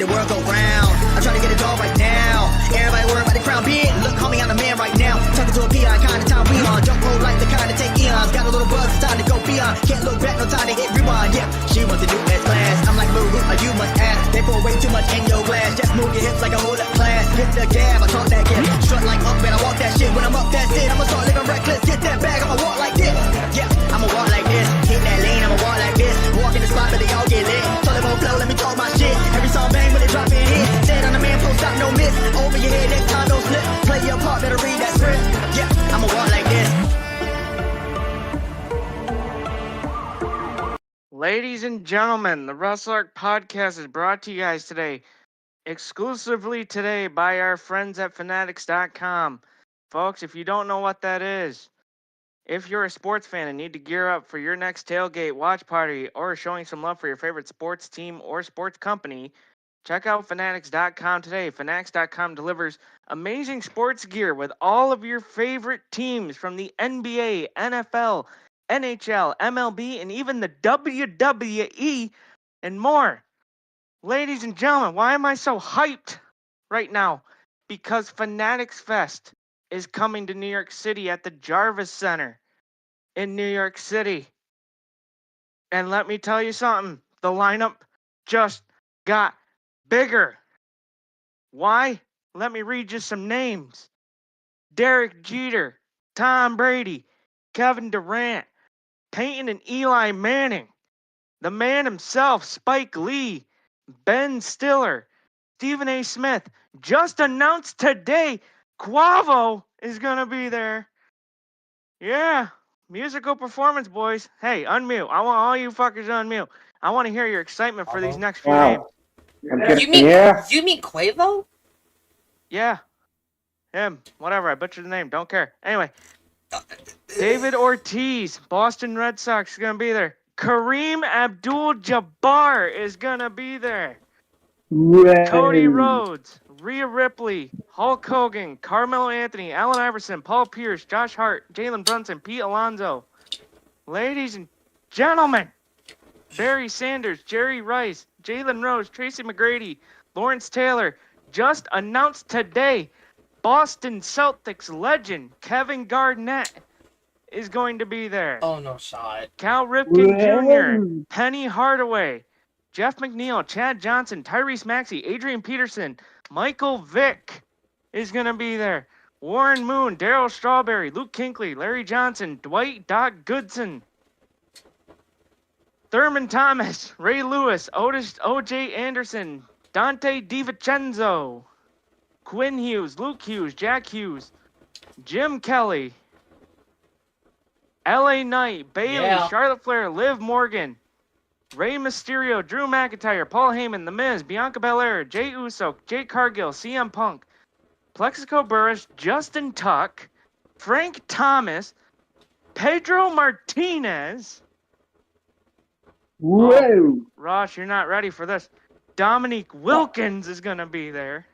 the world go round. I'm trying to get it all right now. Everybody worry about the crown. Big, look, homie, I'm the man right now. Talking to a peon, kind of time we on. Jump roll like the kind of take eons. Got a little buzz, it's time to go beyond. Can't look back, no time to hit rewind. Yeah, she wants to do S class. I'm like, move, you must ask. They pour way too much in your glass. Just move your hips like a whole up class. Hit the gab, I talk that gab. Strut like up, man, I walk that shit. When I'm up, that's it. I'ma start living reckless. Get that bag, I'ma walk like this. Yeah, I'ma walk like this. Hit that lane, I'ma walk like this. Walk in the spot, but they all get lit. Told them on flow, let me talk my shit. Every song bang, when they drop in hit. Stand on the man, post stop, no miss. Over your head, next time, don't slip. Play your part, better read that script. Yeah, I'ma walk like this. Ladies and gentlemen, the Wrestle Arc Podcast is brought to you guys today, exclusively today, by our friends at Fanatics.com. Folks, if you don't know what that is, if you're a sports fan and need to gear up for your next tailgate, watch party, or showing some love for your favorite sports team or sports company, check out Fanatics.com today. Fanatics.com delivers amazing sports gear with all of your favorite teams from the NBA, NFL, NHL, MLB, and even the WWE and more. Ladies and gentlemen, why am I so hyped right now? Because Fanatics Fest is coming to New York City at the Jarvis Center in New York City. And let me tell you something, the lineup just got bigger. Why? Let me read you some names. Derek Jeter, Tom Brady, Kevin Durant, Peyton and Eli Manning, the man himself, Spike Lee, Ben Stiller, Stephen A. Smith. Just announced today, Quavo is going to be there. Yeah, musical performance, boys. Hey, unmute. I want all you fuckers to unmute. I want to hear your excitement for these next few names. You mean Quavo? Yeah. Him. Whatever. I butchered the name. Don't care. Anyway. David Ortiz, Boston Red Sox, is going to be there. Kareem Abdul-Jabbar is going to be there. Cody Rhodes, Rhea Ripley, Hulk Hogan, Carmelo Anthony, Allen Iverson, Paul Pierce, Josh Hart, Jalen Brunson, Pete Alonso. Ladies and gentlemen, Barry Sanders, Jerry Rice, Jalen Rose, Tracy McGrady, Lawrence Taylor. Just announced today, Boston Celtics legend Kevin Garnett is going to be there. Oh, no shot. Cal Ripken Jr., Penny Hardaway, Jeff McNeil, Chad Johnson, Tyrese Maxey, Adrian Peterson, Michael Vick is going to be there. Warren Moon, Darryl Strawberry, Luke Kinkley, Larry Johnson, Dwight Doc Goodson, Thurman Thomas, Ray Lewis, O.J. Anderson, Dante DiVincenzo, Quinn Hughes, Luke Hughes, Jack Hughes, Jim Kelly, L.A. Knight, Bayley, Charlotte Flair, Liv Morgan, Rey Mysterio, Drew McIntyre, Paul Heyman, The Miz, Bianca Belair, Jey Uso, Jake Cargill, CM Punk, Plexico Burris, Justin Tuck, Frank Thomas, Pedro Martinez. Whoa! Oh, Ross, you're not ready for this. Dominique Wilkins is going to be there.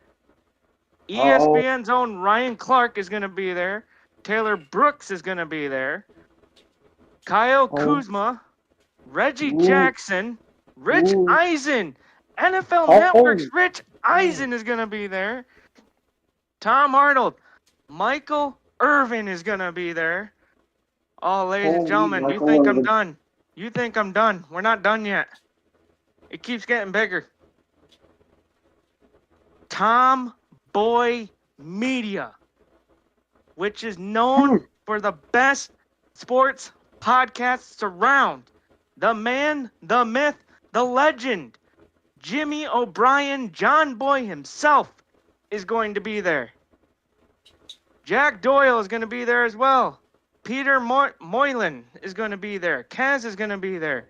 ESPN's own Ryan Clark is going to be there. Taylor Brooks is going to be there. Kyle Kuzma, Reggie Jackson, Rich Eisen, NFL Network's Rich Eisen is going to be there. Tom Arnold, Michael Irvin is going to be there. Oh, ladies and gentlemen, you think I'm done? You think I'm done? We're not done yet. It keeps getting bigger. Tom Boy Media, which is known for the best sports podcasts around. The man, the myth, the legend, Jimmy O'Brien, John Boy himself, is going to be there. Jack Doyle is going to be there as well. Peter Moylan is going to be there. Kaz is going to be there.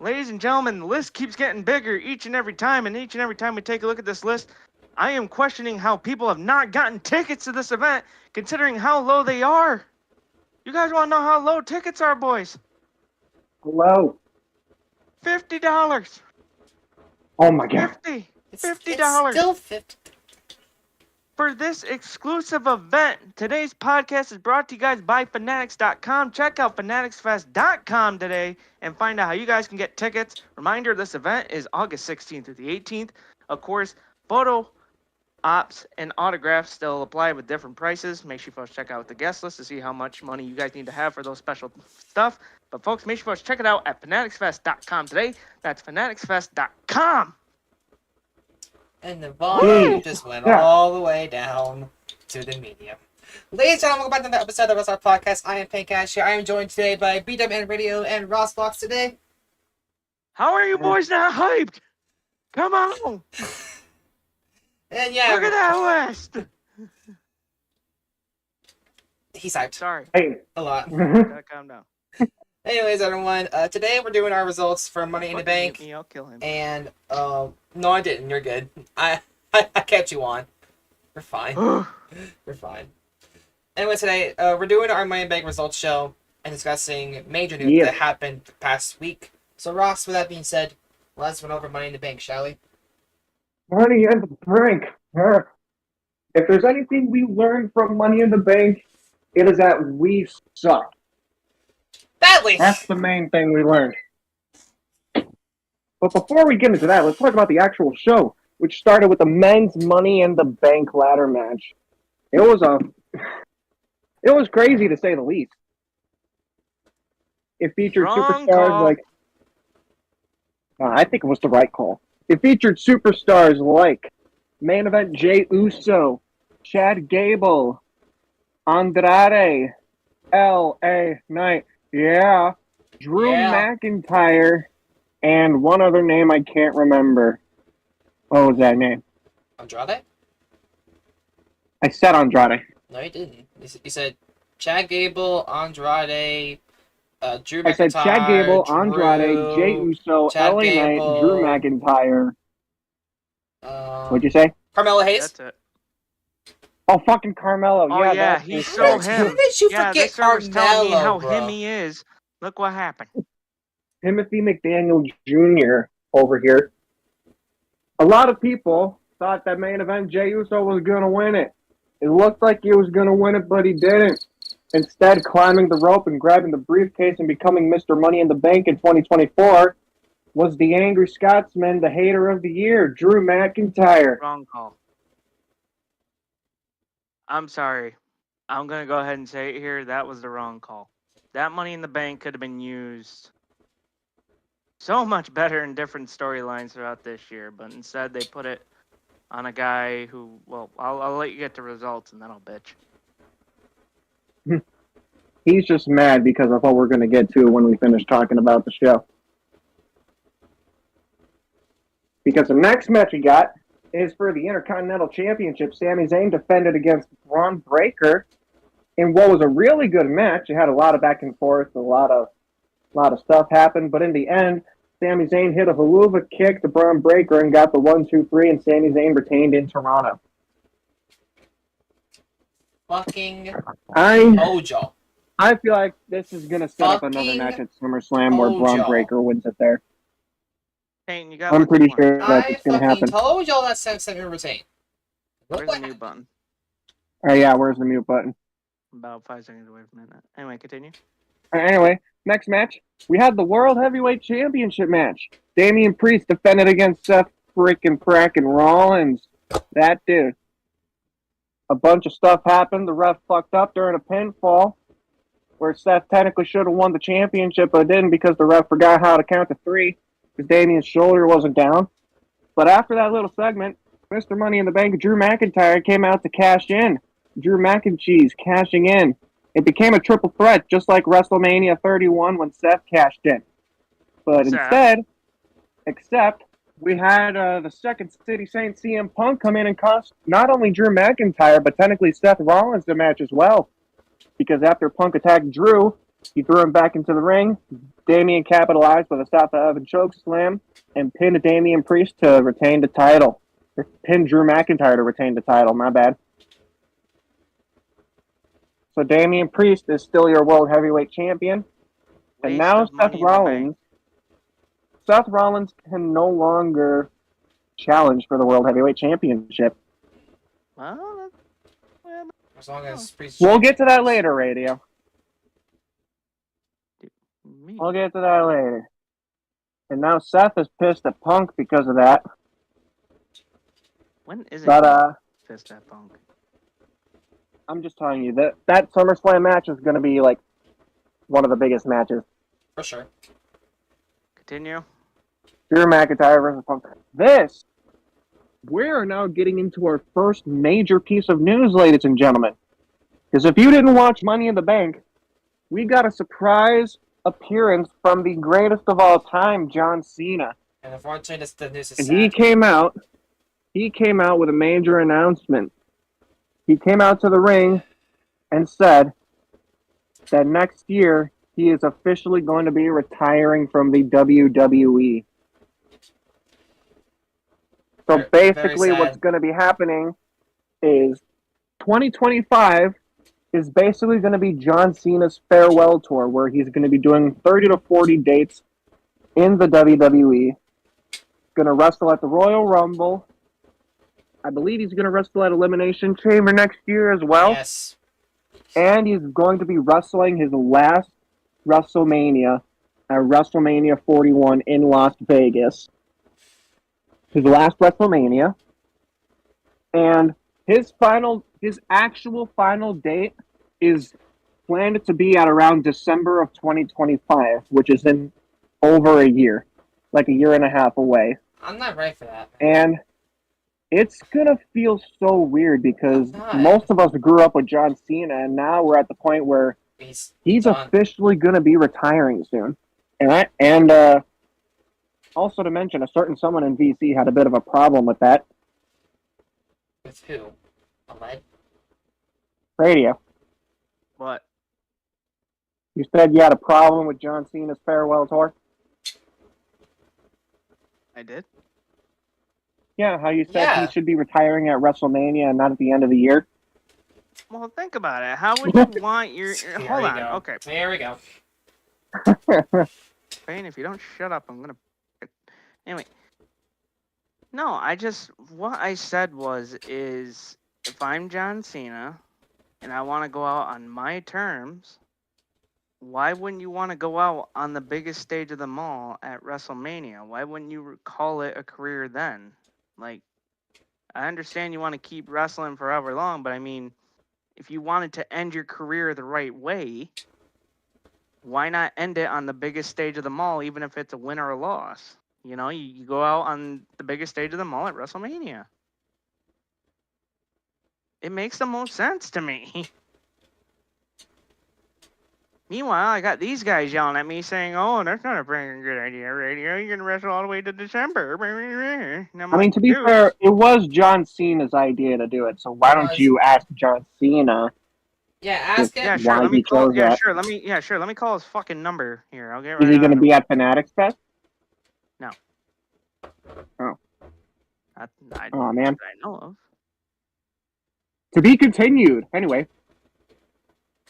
Ladies and gentlemen, the list keeps getting bigger each and every time, and each and every time we take a look at this list, I am questioning how people have not gotten tickets to this event, considering how low they are. You guys want to know how low tickets are, boys? Low. $50. Oh my God. $50. It's $50. still 50. For this exclusive event, today's podcast is brought to you guys by Fanatics.com. Check out FanaticsFest.com today and find out how you guys can get tickets. Reminder, this event is August 16th through the 18th Of course, photo ops and autographs still apply with different prices. Make sure you folks check out the guest list to see how much money you guys need to have for those special stuff. But folks, make sure you folks check it out at fanaticsfest.com today. That's fanaticsfest.com. And the volume just went all the way down to the medium. Ladies and gentlemen, welcome back to another episode of Wrestle Arc Podcast. I am Pink Ash here. I am joined today by BWN Radio and Ross Fox today. How are you boys not hyped? Come on. And yeah. Look at that list. He's hyped. Sorry. Hey. A lot. Gotta calm down. Anyways, everyone, today we're doing our results for Money in the Bank. Me, I'll kill him. And, no, I didn't. You're good. I kept you on. You're fine. You're fine. Anyway, today, we're doing our Money in the Bank results show and discussing major news that happened the past week. So, Ross, with that being said, let's run over Money in the Bank, shall we? Money in the Bank. If there's anything we learned from Money in the Bank, it is that we suck. Badly. That's the main thing we learned. But before we get into that, let's talk about the actual show, which started with the men's Money in the Bank ladder match. It was crazy to say the least. It featured superstars like... I think it was the right call. It featured superstars like main event Jey Uso, Chad Gable, Andrade, L.A. Knight, Drew McIntyre, and one other name I can't remember. What was that name? Andrade? I said Andrade. No, you didn't. You said Chad Gable, Andrade, Drew McIntyre. I said Chad Gable, Andrade, Jey Uso, LA Knight, Drew McIntyre. What'd you say? Carmelo Hayes? That's it. Oh, fucking Carmelo. Oh, yeah, he's so him. How did you forget this server's telling me how bro? him he is. Look what happened. Timothy McDaniel Jr. over here. A lot of people thought that main event Jey Uso was going to win it. It looked like he was going to win it, but he didn't. Instead, climbing the rope and grabbing the briefcase and becoming Mr. Money in the Bank in 2024 was the Angry Scotsman, the hater of the year, Drew McIntyre. Wrong call. I'm sorry. I'm going to go ahead and say it here. That was the wrong call. That Money in the Bank could have been used so much better in different storylines throughout this year, but instead they put it on a guy who, well, I'll let you get the results and then I'll bitch. He's just mad because of what we're going to get to when we finish talking about the show. Because the next match we got is for the Intercontinental Championship. Sami Zayn defended against Braun Breaker in what was a really good match. It had a lot of back and forth, a lot of stuff happened, but in the end, Sami Zayn hit a haluva kick to Braun Breaker and got the 1-2-3, and Sami Zayn retained in Toronto. Fucking Mojo. I feel like this is going to set up another match at SummerSlam where Braun Breaker wins it there. Payne, you got I'm pretty sure that's going to happen. I told y'all that Sami Zayn retained. Where's the mute button? Oh, yeah, where's the mute button? About 5 seconds away from that. Anyway, continue. Anyway, next match, we had the World Heavyweight Championship match. Damian Priest defended against Seth freaking Rollins. That dude. A bunch of stuff happened. The ref fucked up during a pinfall where Seth technically should have won the championship, but didn't because the ref forgot how to count to 3 because Damian's shoulder wasn't down. But after that little segment, Mr. Money in the Bank, Drew McIntyre, came out to cash in. Drew McIncheese cashing in. It became a triple threat, just like WrestleMania 31 when Seth cashed in. But except we had the Second City Saint CM Punk come in and cost not only Drew McIntyre, but technically Seth Rollins the match as well. Because after Punk attacked Drew, he threw him back into the ring. Damian capitalized with a South Oven choke slam and pinned Damian Priest to retain the title. Or pinned Drew McIntyre to retain the title, my bad. So Damian Priest is still your World Heavyweight Champion. And now Seth Rollins can no longer challenge for the World Heavyweight Championship. Well, as long as Priest... We'll get to that later, Radio. We'll get to that later. And now Seth is pissed at Punk because of that. When is it? But Fist that Punk. I'm just telling you that SummerSlam match is going to be like one of the biggest matches. For sure. Continue. Drew McIntyre versus Punk. We're now getting into our first major piece of news, ladies and gentlemen. Because if you didn't watch Money in the Bank, we got a surprise appearance from the greatest of all time, John Cena. And unfortunately, the news is And sad. he came out with a major announcement. He came out to the ring and said that next year he is officially going to be retiring from the WWE. So basically very what's sad. going to be happening is 2025 is basically going to be John Cena's farewell tour, where he's going to be doing 30 to 40 dates in the WWE. Going to wrestle at the Royal Rumble. I believe he's going to wrestle at Elimination Chamber next year as well. Yes. And he's going to be wrestling his last WrestleMania at WrestleMania 41 in Las Vegas. His last WrestleMania. And his actual final date is planned to be at around December of 2025, which is in over a year, like a year and a half away. I'm not ready for that, man. And it's going to feel so weird because God. most of us grew up with John Cena, and now we're at the point where He's he's done. officially going to be retiring soon. And also to mention, a certain someone in VC had a bit of a problem with that. With who? A lead? Radio. What? You said you had a problem with John Cena's farewell tour? I did? Yeah, how you said Yeah. he should be retiring at WrestleMania and not at the end of the year. Well, think about it. How would you want your... Here Hold we on. go. Okay. Here we go. Bane, if you don't shut up, I'm gonna... Anyway. No, what I said is, if I'm John Cena, and I want to go out on my terms, why wouldn't you want to go out on the biggest stage of them all at WrestleMania? Why wouldn't you call it a career then? Like, I understand you want to keep wrestling forever long, but I mean, if you wanted to end your career the right way, why not end it on the biggest stage of them all, even if it's a win or a loss? You know, you go out on the biggest stage of them all at WrestleMania. It makes the most sense to me. Meanwhile, I got these guys yelling at me saying, "Oh, that's not a freaking good idea, Radio. You're gonna wrestle all the way to December." And I'm I mean, like, to be "Dude." fair, it was John Cena's idea to do it, so why don't you ask John Cena? Yeah, ask him. Yeah, sure. Why Let me he call. chose Yeah, that. sure. Let me call his fucking number here. I'll get right. Is he going to on be him. at Fanatics Fest? No. Oh. I Oh, man. that I know of. To be continued. Anyway,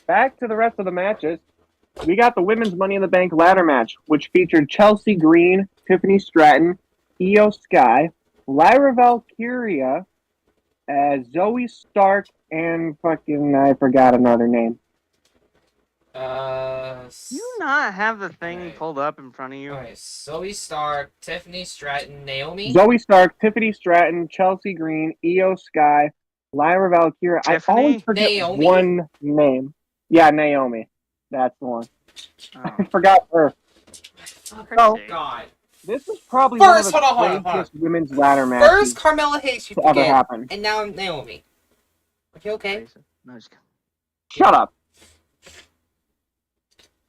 back to the rest of the matches. We got the women's Money in the Bank ladder match, which featured Chelsea Green, Tiffany Stratton, Io Sky, Lyra Valkyria, Zoe Stark, and I forgot another name. You not have the thing Right. pulled up in front of you? Alright, Zoe Stark, Tiffany Stratton, Naomi. Zoe Stark, Tiffany Stratton, Chelsea Green, Io Sky, Lyra Valkyria. Tiffany? I always forget Naomi? one name. Yeah, Naomi. That's the one. Oh, I forgot her. Oh, So, God. this is probably First, one of hold the on. craziest women's ladder matches First, Carmella Hayes, you to ever forget, happen. and now Naomi. Okay, okay. no, just... Shut up.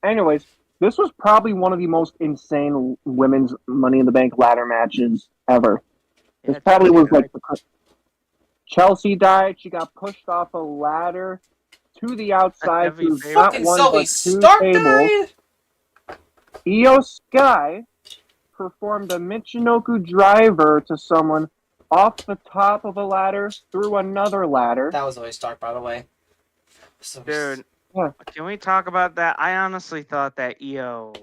Anyways, this was probably one of the most insane women's Money in the Bank ladder matches ever. Yeah, This probably was Chelsea like Chelsea died. She got pushed off a ladder to the outside heavy to favor. not Fucking one Zoe but two Stark tables. died! Io Sky performed a Michinoku driver to someone off the top of a ladder through another ladder. That was Zoe Stark, by the way. Dude, Yeah. can we talk about that? I honestly thought that EO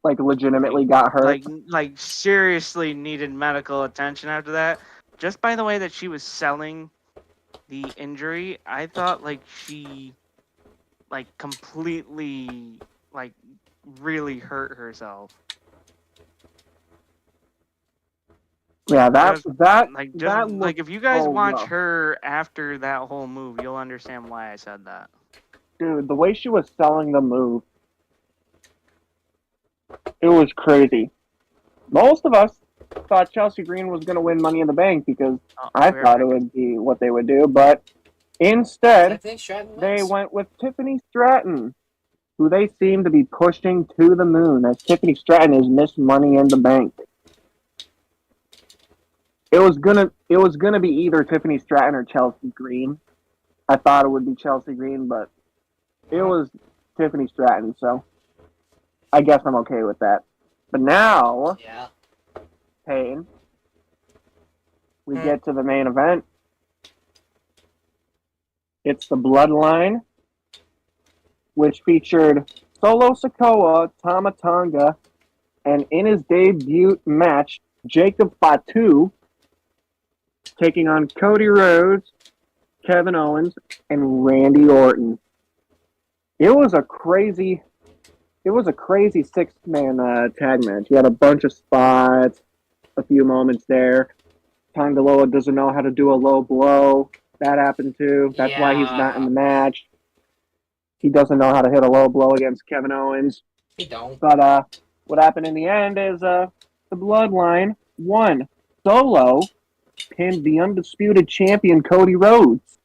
Like legitimately got hurt. like seriously needed medical attention after that. Just by the way that she was selling the injury, I thought like she like completely like really hurt herself. Yeah, that Just- that like just that like looked if you guys so watch rough. her after that whole move, you'll understand why I said that. Dude, the way she was selling the move, it was crazy. Most of us thought Chelsea Green was going to win Money in the Bank because Oh, I we thought it already- would be what they would do, but instead, Tiffany Stratton they wins. went with Tiffany Stratton, who they seem to be pushing to the moon, as Tiffany Stratton is Miss Money in the Bank. It was gonna be either Tiffany Stratton or Chelsea Green. I thought it would be Chelsea Green, but it was Tiffany Stratton, so I guess I'm okay with that. But now, Yeah. Payne, we get to the main event. It's the Bloodline, which featured Solo Sikoa, Tama Tonga, and in his debut match, Jacob Fatu taking on Cody Rhodes, Kevin Owens, and Randy Orton. It was a crazy six-man tag match. You had a bunch of spots, a few moments there. Tongaloa doesn't know how to do a low blow. That happened too. That's why he's not in the match. He doesn't know how to hit a low blow against Kevin Owens. He don't. But what happened in the end is the Bloodline won. Solo pinned the undisputed champion Cody Rhodes.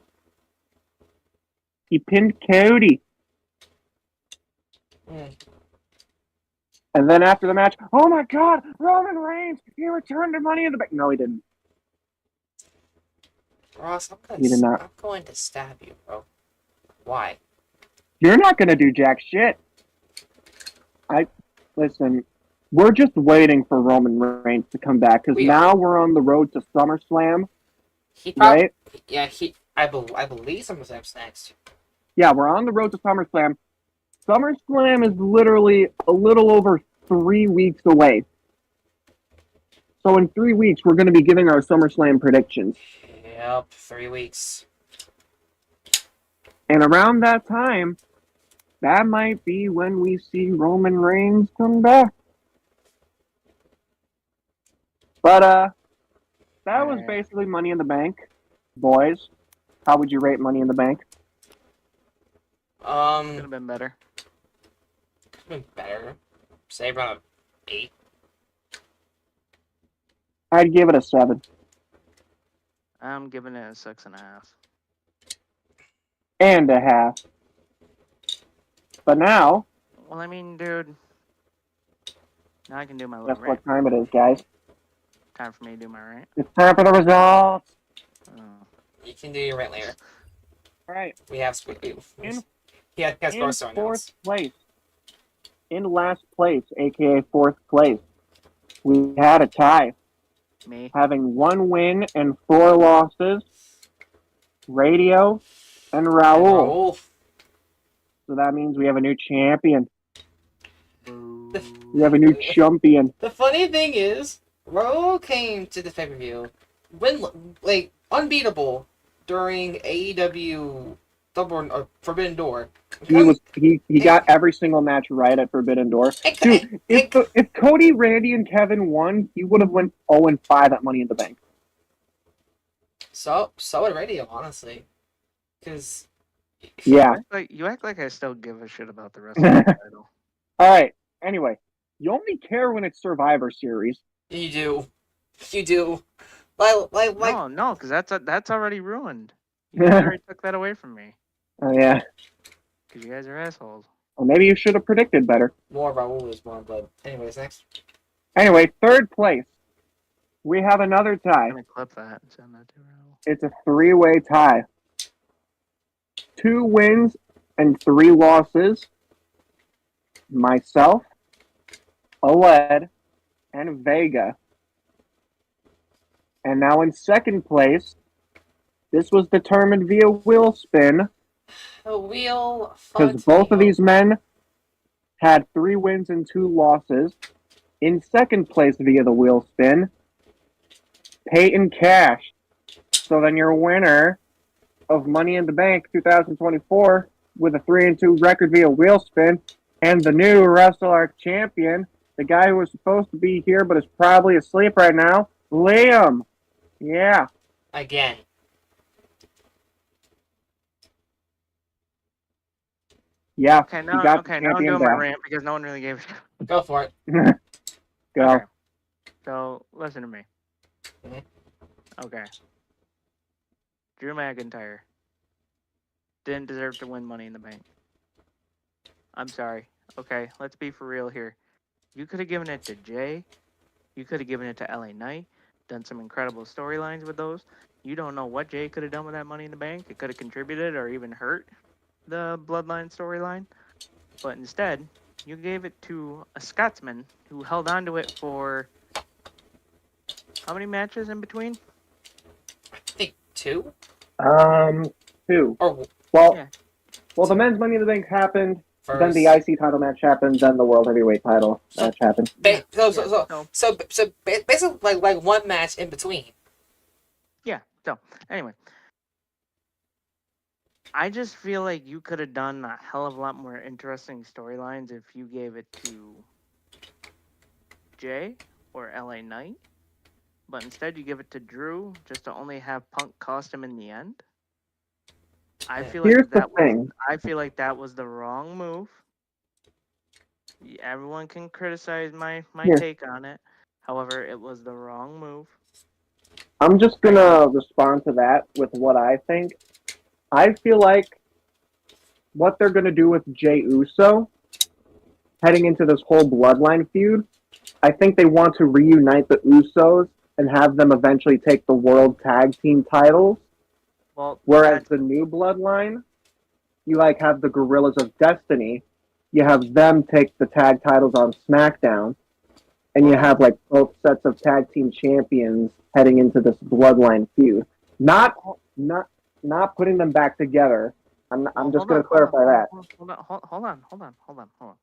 He pinned Cody. And then after the match, oh my God, Roman Reigns, he returned to Money in the Bank. No, he didn't. Ross, He did not. I'm going to stab you, bro. Why? You're not going to do jack shit. Listen, we're just waiting for Roman Reigns to come back because now we're on the road to SummerSlam, He probably, right? Yeah, I believe SummerSlam's next. Yeah, we're on the road to SummerSlam. SummerSlam is literally a little over 3 weeks away. So in 3 weeks, we're going to be giving our SummerSlam predictions. Yep, 3 weeks. And around that time, that might be when we see Roman Reigns come back. But that was basically Money in the Bank. Boys, how would you rate Money in the Bank? Could have been better. Could have been better. Say around 8. I'd give it a 7. I'm giving it a 6.5. And a half. But now, Well, I mean, dude. Now I can do my little guess rant. what time it is, guys? Time for me to do my rant. It's time for the results. Oh. You can do your rant later. All right. We have Squid In has in gross to announce. 4th place, in last place, aka 4th place, we had a tie, Me. having 1 win and 4 losses. Radio and Rahul. So that means we have a new champion. We have a new champion. The funny thing is, Rahul came to the pay-per-view unbeatable during AEW Forbidden Door. He got every single match right at Forbidden Door. Dude, if Cody, Randy, and Kevin won, he would have went 0-5 at Money in the Bank. So would Radio, honestly. Because Yeah. You act like I still give a shit about the Wrestle Arc title. All right. Anyway, you only care when it's Survivor Series. you do. No, because that's already ruined. You guys already took that away from me. Oh, yeah. Because you guys are assholes. Well, maybe you should have predicted better. More Rahul is more, but anyways, next. Anyway, 3rd place. We have another tie. I'm going to clip that and send that to Rahul. It's a 3-way tie. 2 wins and 3 losses. Myself, Oled, and Vega. And now in 2nd place, this was determined via wheel spin A wheel. because both of these men had 3 wins and 2 losses. In 2nd place via the wheel spin, Peyton Cash. So then your winner of Money in the Bank 2024 with a 3-2 record via wheel spin and the new Wrestle Arc champion, the guy who was supposed to be here but is probably asleep right now, Liam. Yeah. Again. Yeah. Okay, He now got the now I'm champion doing my back. rant because no one really gave a shit. Go for it. Go. Okay. So listen to me. Mhm. Okay. Drew McIntyre didn't deserve to win Money in the Bank. I'm sorry. Okay, let's be for real here. You could have given it to Jay. You could have given it to LA Knight. Done some incredible storylines with those. You don't know what Jay could have done with that Money in the Bank. It could have contributed or even hurt the Bloodline storyline. But instead, you gave it to a Scotsman who held on to it for how many matches in between? I think 2? 2. Or Well, Yeah. the men's Money in the Bank happened. first. Then the IC title match happened. Then the World Heavyweight title match happened. Basically like one match in between. Yeah. So anyway, I just feel like you could have done a hell of a lot more interesting storylines if you gave it to Jay or LA Knight, but instead you give it to Drew just to only have Punk cost him in the end. I feel Here's like the that thing. was I feel like that was the wrong move. Everyone can criticize my Here. take on it. However, it was the wrong move. I'm just gonna respond to that with what I think. I feel like what they're gonna do with Jey Uso heading into this whole bloodline feud, I think they want to reunite the Usos and have them eventually take the World Tag Team titles. Well, Whereas the new bloodline, you like have the Gorillas of Destiny, you have them take the tag titles on SmackDown, and you have like both sets of tag team champions heading into this bloodline feud. Not putting them back together. I'm just going to clarify that. Hold on.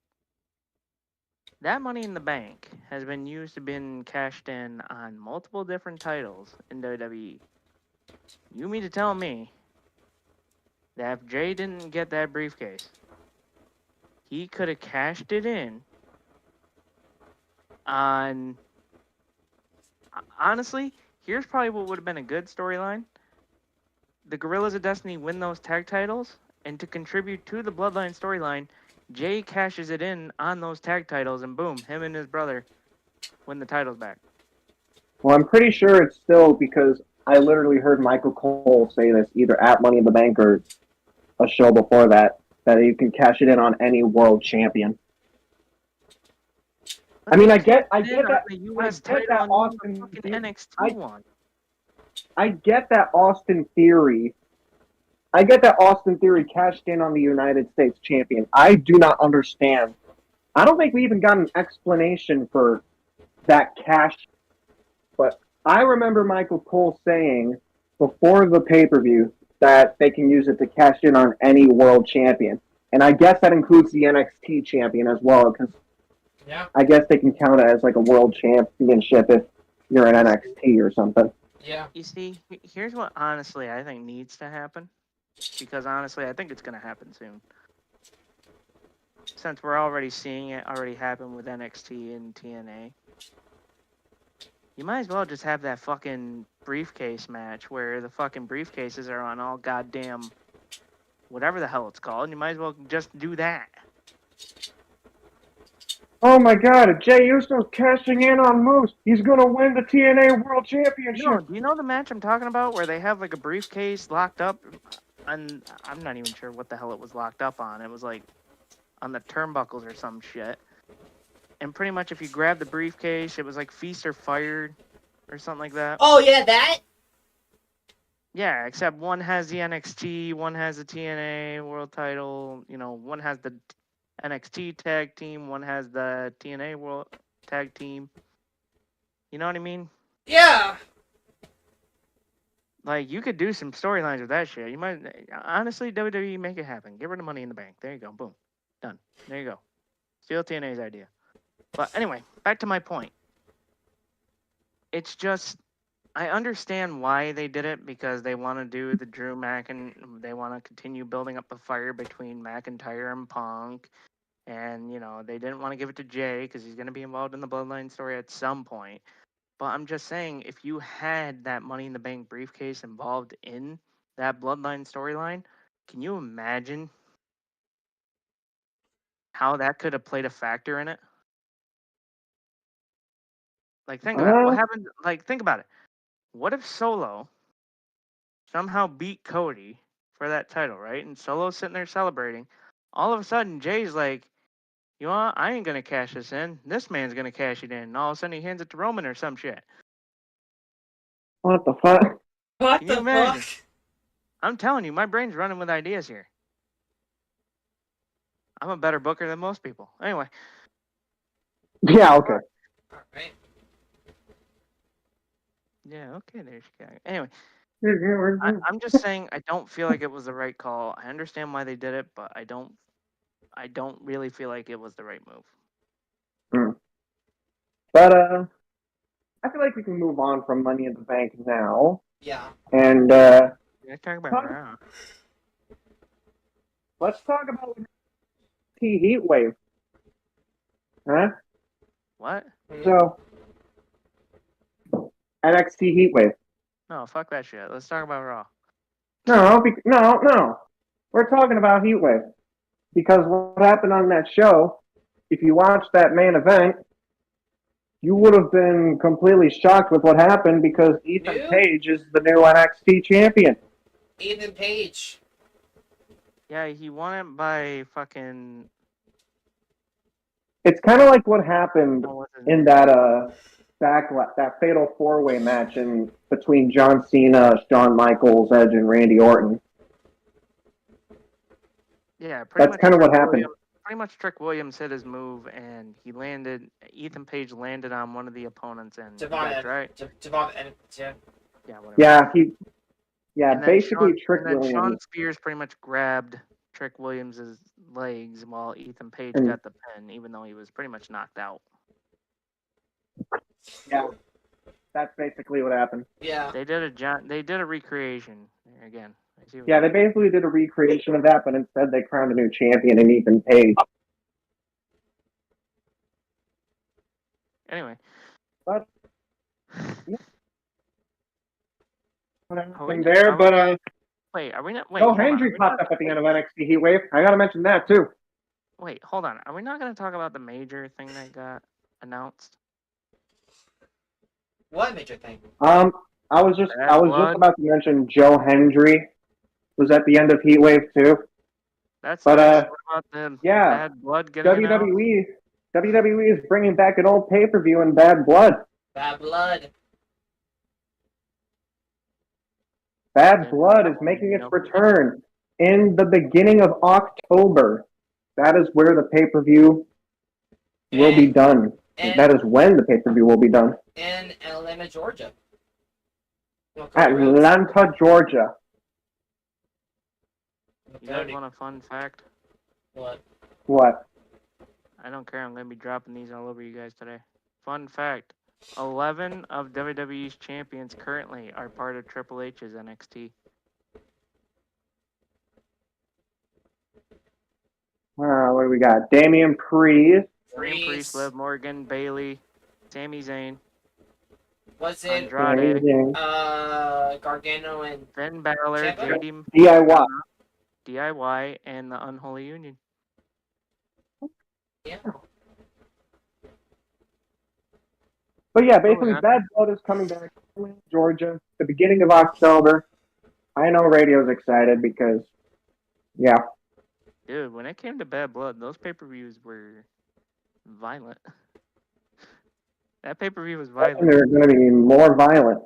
That Money in the Bank has been used to been cashed in on multiple different titles in WWE. You mean to tell me that if Jay didn't get that briefcase, he could have cashed it in on... Honestly, here's probably what would have been a good storyline. The Gorillas of Destiny win those tag titles, and to contribute to the Bloodline storyline, Jay cashes it in on those tag titles, and boom, him and his brother win the titles back. Well, I'm pretty sure it's still because I literally heard Michael Cole say this either at Money in the Bank or a show before that you can cash it in on any world champion. But I mean, I get on that. the US I get title that and Austin the fucking NXT one. I get that Austin Theory. I get that Austin Theory cashed in on the United States champion. I do not understand. I don't think we even got an explanation for that cash. But I remember Michael Cole saying before the pay-per-view that they can use it to cash in on any world champion. And I guess that includes the NXT champion as well, because I guess they can count it as like a world championship if you're in NXT or something. Yeah. You see, here's what honestly I think needs to happen. Because honestly, I think it's going to happen soon. Since we're already seeing it already happen with NXT and TNA. You might as well just have that fucking briefcase match where the fucking briefcases are on all goddamn whatever the hell it's called. You might as well just do that. Oh my god, Jey Uso's cashing in on Moose. He's going to win the TNA World Championship. No, do you know the match I'm talking about where they have like a briefcase locked up? And I'm not even sure what the hell it was locked up on. It was like on the turnbuckles or some shit. And pretty much if you grab the briefcase, it was like Feast or Fired or something like that. Oh yeah, that. Yeah, except one has the NXT, one has the TNA World Title. You know, one has the NXT Tag Team, one has the TNA World Tag Team. You know what I mean? Yeah. Like, you could do some storylines with that shit. You might, honestly, WWE, make it happen. Give her the Money in the Bank. There you go. Boom. Done. There you go. Steal TNA's idea. But anyway, back to my point. It's just, I understand why they did it, because they want to do the Drew Mac, and they want to continue building up the fire between McIntyre and Punk. And, you know, they didn't want to give it to Jay because he's going to be involved in the Bloodline story at some point. But I'm just saying, if you had that Money in the Bank briefcase involved in that Bloodline storyline, can you imagine how that could have played a factor in it? Like, think about it. What happened? Like, think about it. What if Solo somehow beat Cody for that title, right? And Solo's sitting there celebrating. All of a sudden, Jay's like, you know what? I ain't going to cash this in. This man's going to cash it in. And all of a sudden, he hands it to Roman or some shit. What the fuck? What Can you the imagine? fuck? I'm telling you, my brain's running with ideas here. I'm a better booker than most people. Anyway. Yeah, okay. All right. Yeah, okay, there she go. Anyway, Mm-hmm. I'm just saying I don't feel like it was the right call. I understand why they did it, but I don't really feel like it was the right move. But I feel like we can move on from Money in the Bank now. Yeah. And Yeah, talk about Raw. let's talk about T Heatwave. Huh? What? So NXT Heatwave. No, fuck that shit. Let's talk about Raw. No. We're talking about Heatwave. Because what happened on that show, if you watched that main event, you would have been completely shocked with what happened because Ethan Page is the new NXT champion. Ethan Page. Yeah, he won it by fucking. It's kind of like what happened in that that fatal four-way match between John Cena, Shawn Michaels, Edge, and Randy Orton. Yeah, pretty That's kind of what happened. Pretty much Trick Williams hit his move, and Ethan Page landed on one of the opponents, and that's right. Javon and yeah. Yeah, whatever. Yeah, basically Trick Williams. Shawn Spears pretty much grabbed Trick Williams' legs while Ethan Page got the pin, even though he was pretty much knocked out. Yeah, that's basically what happened. Yeah. They did a recreation again. Yeah, they basically did a recreation of that, but instead they crowned a new champion in Ethan Page. Anyway. But Wait, are we not? Wait, Joe Hendry popped up at the end of NXT Heatwave. I gotta mention that too. Wait, hold on. Are we not gonna talk about the major thing that got announced? What major thing? I was just about to mention Joe Hendry was at the end of Heatwave too. That's what about the Bad Blood getting WWE is bringing back an old pay-per-view in Bad Blood. Bad Blood. Bad Blood is making its return in the beginning of October. That is where the pay-per-view will be done. That is when the pay-per-view will be done. In Atlanta, Georgia. Atlanta, Georgia. You guys want a fun fact? What? I don't care. I'm going to be dropping these all over you guys today. Fun fact. 11 of WWE's champions currently are part of Triple H's NXT. What do we got? Damian Priest. Liv Morgan, Bayley, Sami Zayn. Was it Andrade, Gargano and Finn Balor, JD DIY, and the Unholy Union. Yeah. But yeah, basically, Bad Blood is coming back to Georgia, the beginning of October. I know radio's excited because, yeah. Dude, when it came to Bad Blood, those pay-per-views were violent. That pay-per-view was violent. And they're going to be more violent.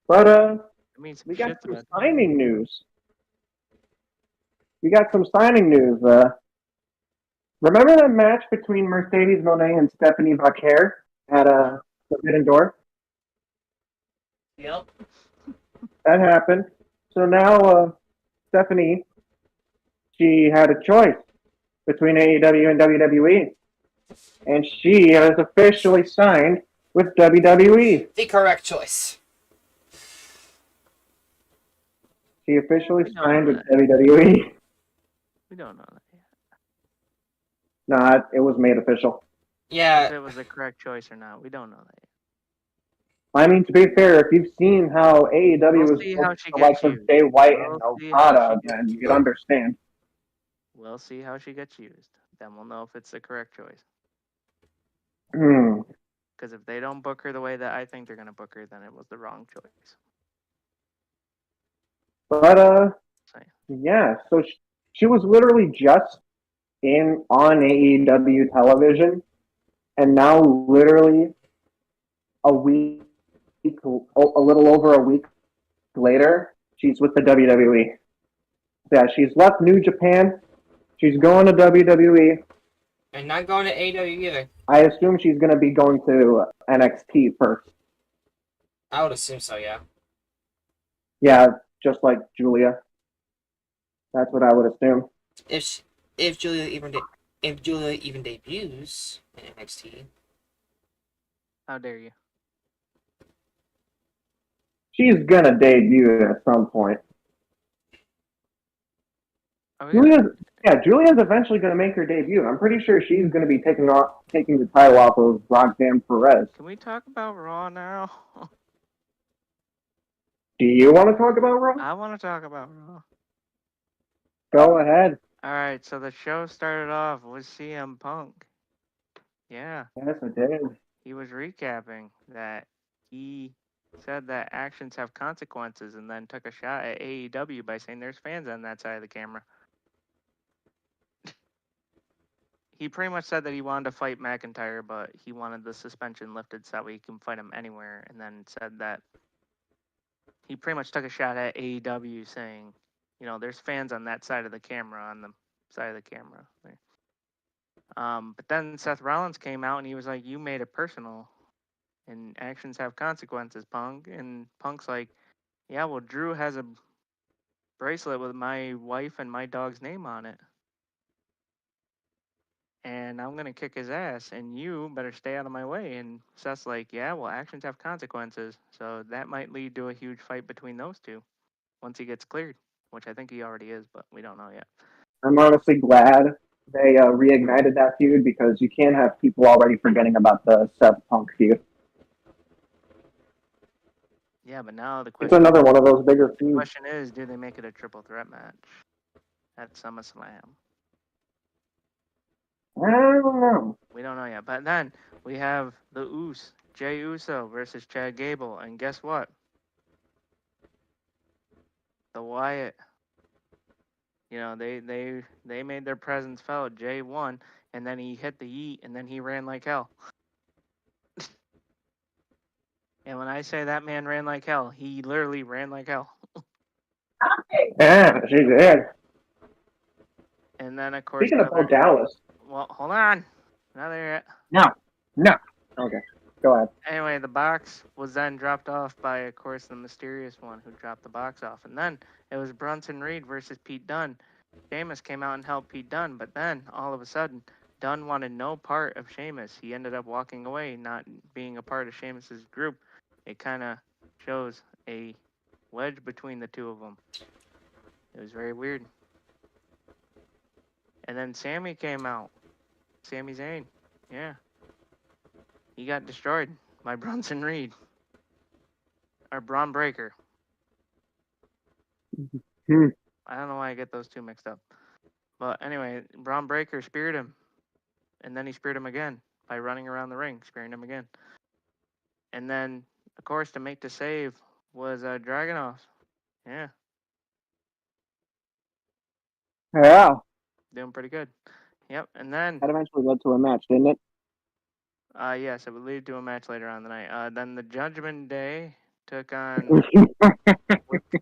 But, we got some signing news. Remember that match between Mercedes Moné and Stephanie Vaquer at Forbidden Door? Yep. That happened. So now Stephanie, she had a choice between AEW and WWE. And she has officially signed with WWE. The correct choice. She officially signed with WWE. We don't know that yet. No, it was made official. Yeah, If it was the correct choice or not, we don't know that yet. I mean, to be fair, if you've seen how AEW We'll was see how booking she the likes gets of used. Jay White and We'll see how she Okada, gets then you used. can understand. We'll see how she gets used. Then we'll know if it's the correct choice. Hmm. Because if they don't book her the way that I think they're going to book her, then it was the wrong choice. But So, yeah. So she was literally just on AEW television, and now literally a week, a little over a week later, she's with the WWE. Yeah, she's left New Japan. She's going to WWE. and not going to AEW either. I assume she's going to be going to NXT first. I would assume so. Yeah. Yeah, just like Julia. That's what I would assume. If Julia even debuts in NXT, how dare you? She's going to debut at some point. Are we Julia's eventually going to make her debut. I'm pretty sure she's going to be taking the title off of Roxanne Perez. Can we talk about Raw now? Do you want to talk about Raw? I want to talk about Raw. Go ahead. All right, so the show started off with CM Punk. Yeah, Yes, I did. he was recapping that he said that actions have consequences and then took a shot at AEW by saying there's fans on that side of the camera. He pretty much said that he wanted to fight McIntyre, but he wanted the suspension lifted so that way he can fight him anywhere, and then said that he pretty much took a shot at AEW saying, you know, there's fans on that side of the camera, on the side of the camera. But then Seth Rollins came out and he was like, you made it personal and actions have consequences, Punk. And Punk's like, yeah, well, Drew has a bracelet with my wife and my dog's name on it. And I'm going to kick his ass and you better stay out of my way. And Seth's like, yeah, well, actions have consequences. So that might lead to a huge fight between those two once he gets cleared, which I think he already is, but we don't know yet. I'm honestly glad they reignited that feud because you can't have people already forgetting about the Seth Punk feud. Yeah, but now the It's question, another one of those bigger feuds. question is, do they make it a triple threat match at SummerSlam? I don't know. We don't know yet. But then we have the Jey Uso versus Chad Gable, and guess what? The Wyatt. You know, they made their presence felt. Jay won, and then he hit the yeet, and then he ran like hell. And when I say that man ran like hell, he literally ran like hell. Yeah, she did. And then of course, Speaking of Dallas. well, hold on, not there yet. No. Okay, go ahead. Anyway, the box was then dropped off by, of course, the mysterious one who dropped the box off. And then it was Bronson Reed versus Pete Dunne. Sheamus came out and helped Pete Dunne, but then, all of a sudden, Dunne wanted no part of Sheamus. He ended up walking away, not being a part of Sheamus's group. It kind of shows a wedge between the two of them. It was very weird. And then Sami came out. Sami Zayn. Yeah. He got destroyed by Bronson Reed. Or Braun Breaker. I don't know why I get those two mixed up. But anyway, Braun Breaker speared him. And then he speared him again by running around the ring, spearing him again. And then, of course, to make the save was Dragunov. Yeah. Yeah. Doing pretty good. Yep. And then, That eventually led to a match, didn't it? yes, it would lead to a match later on in the night. Then the Judgment Day took on...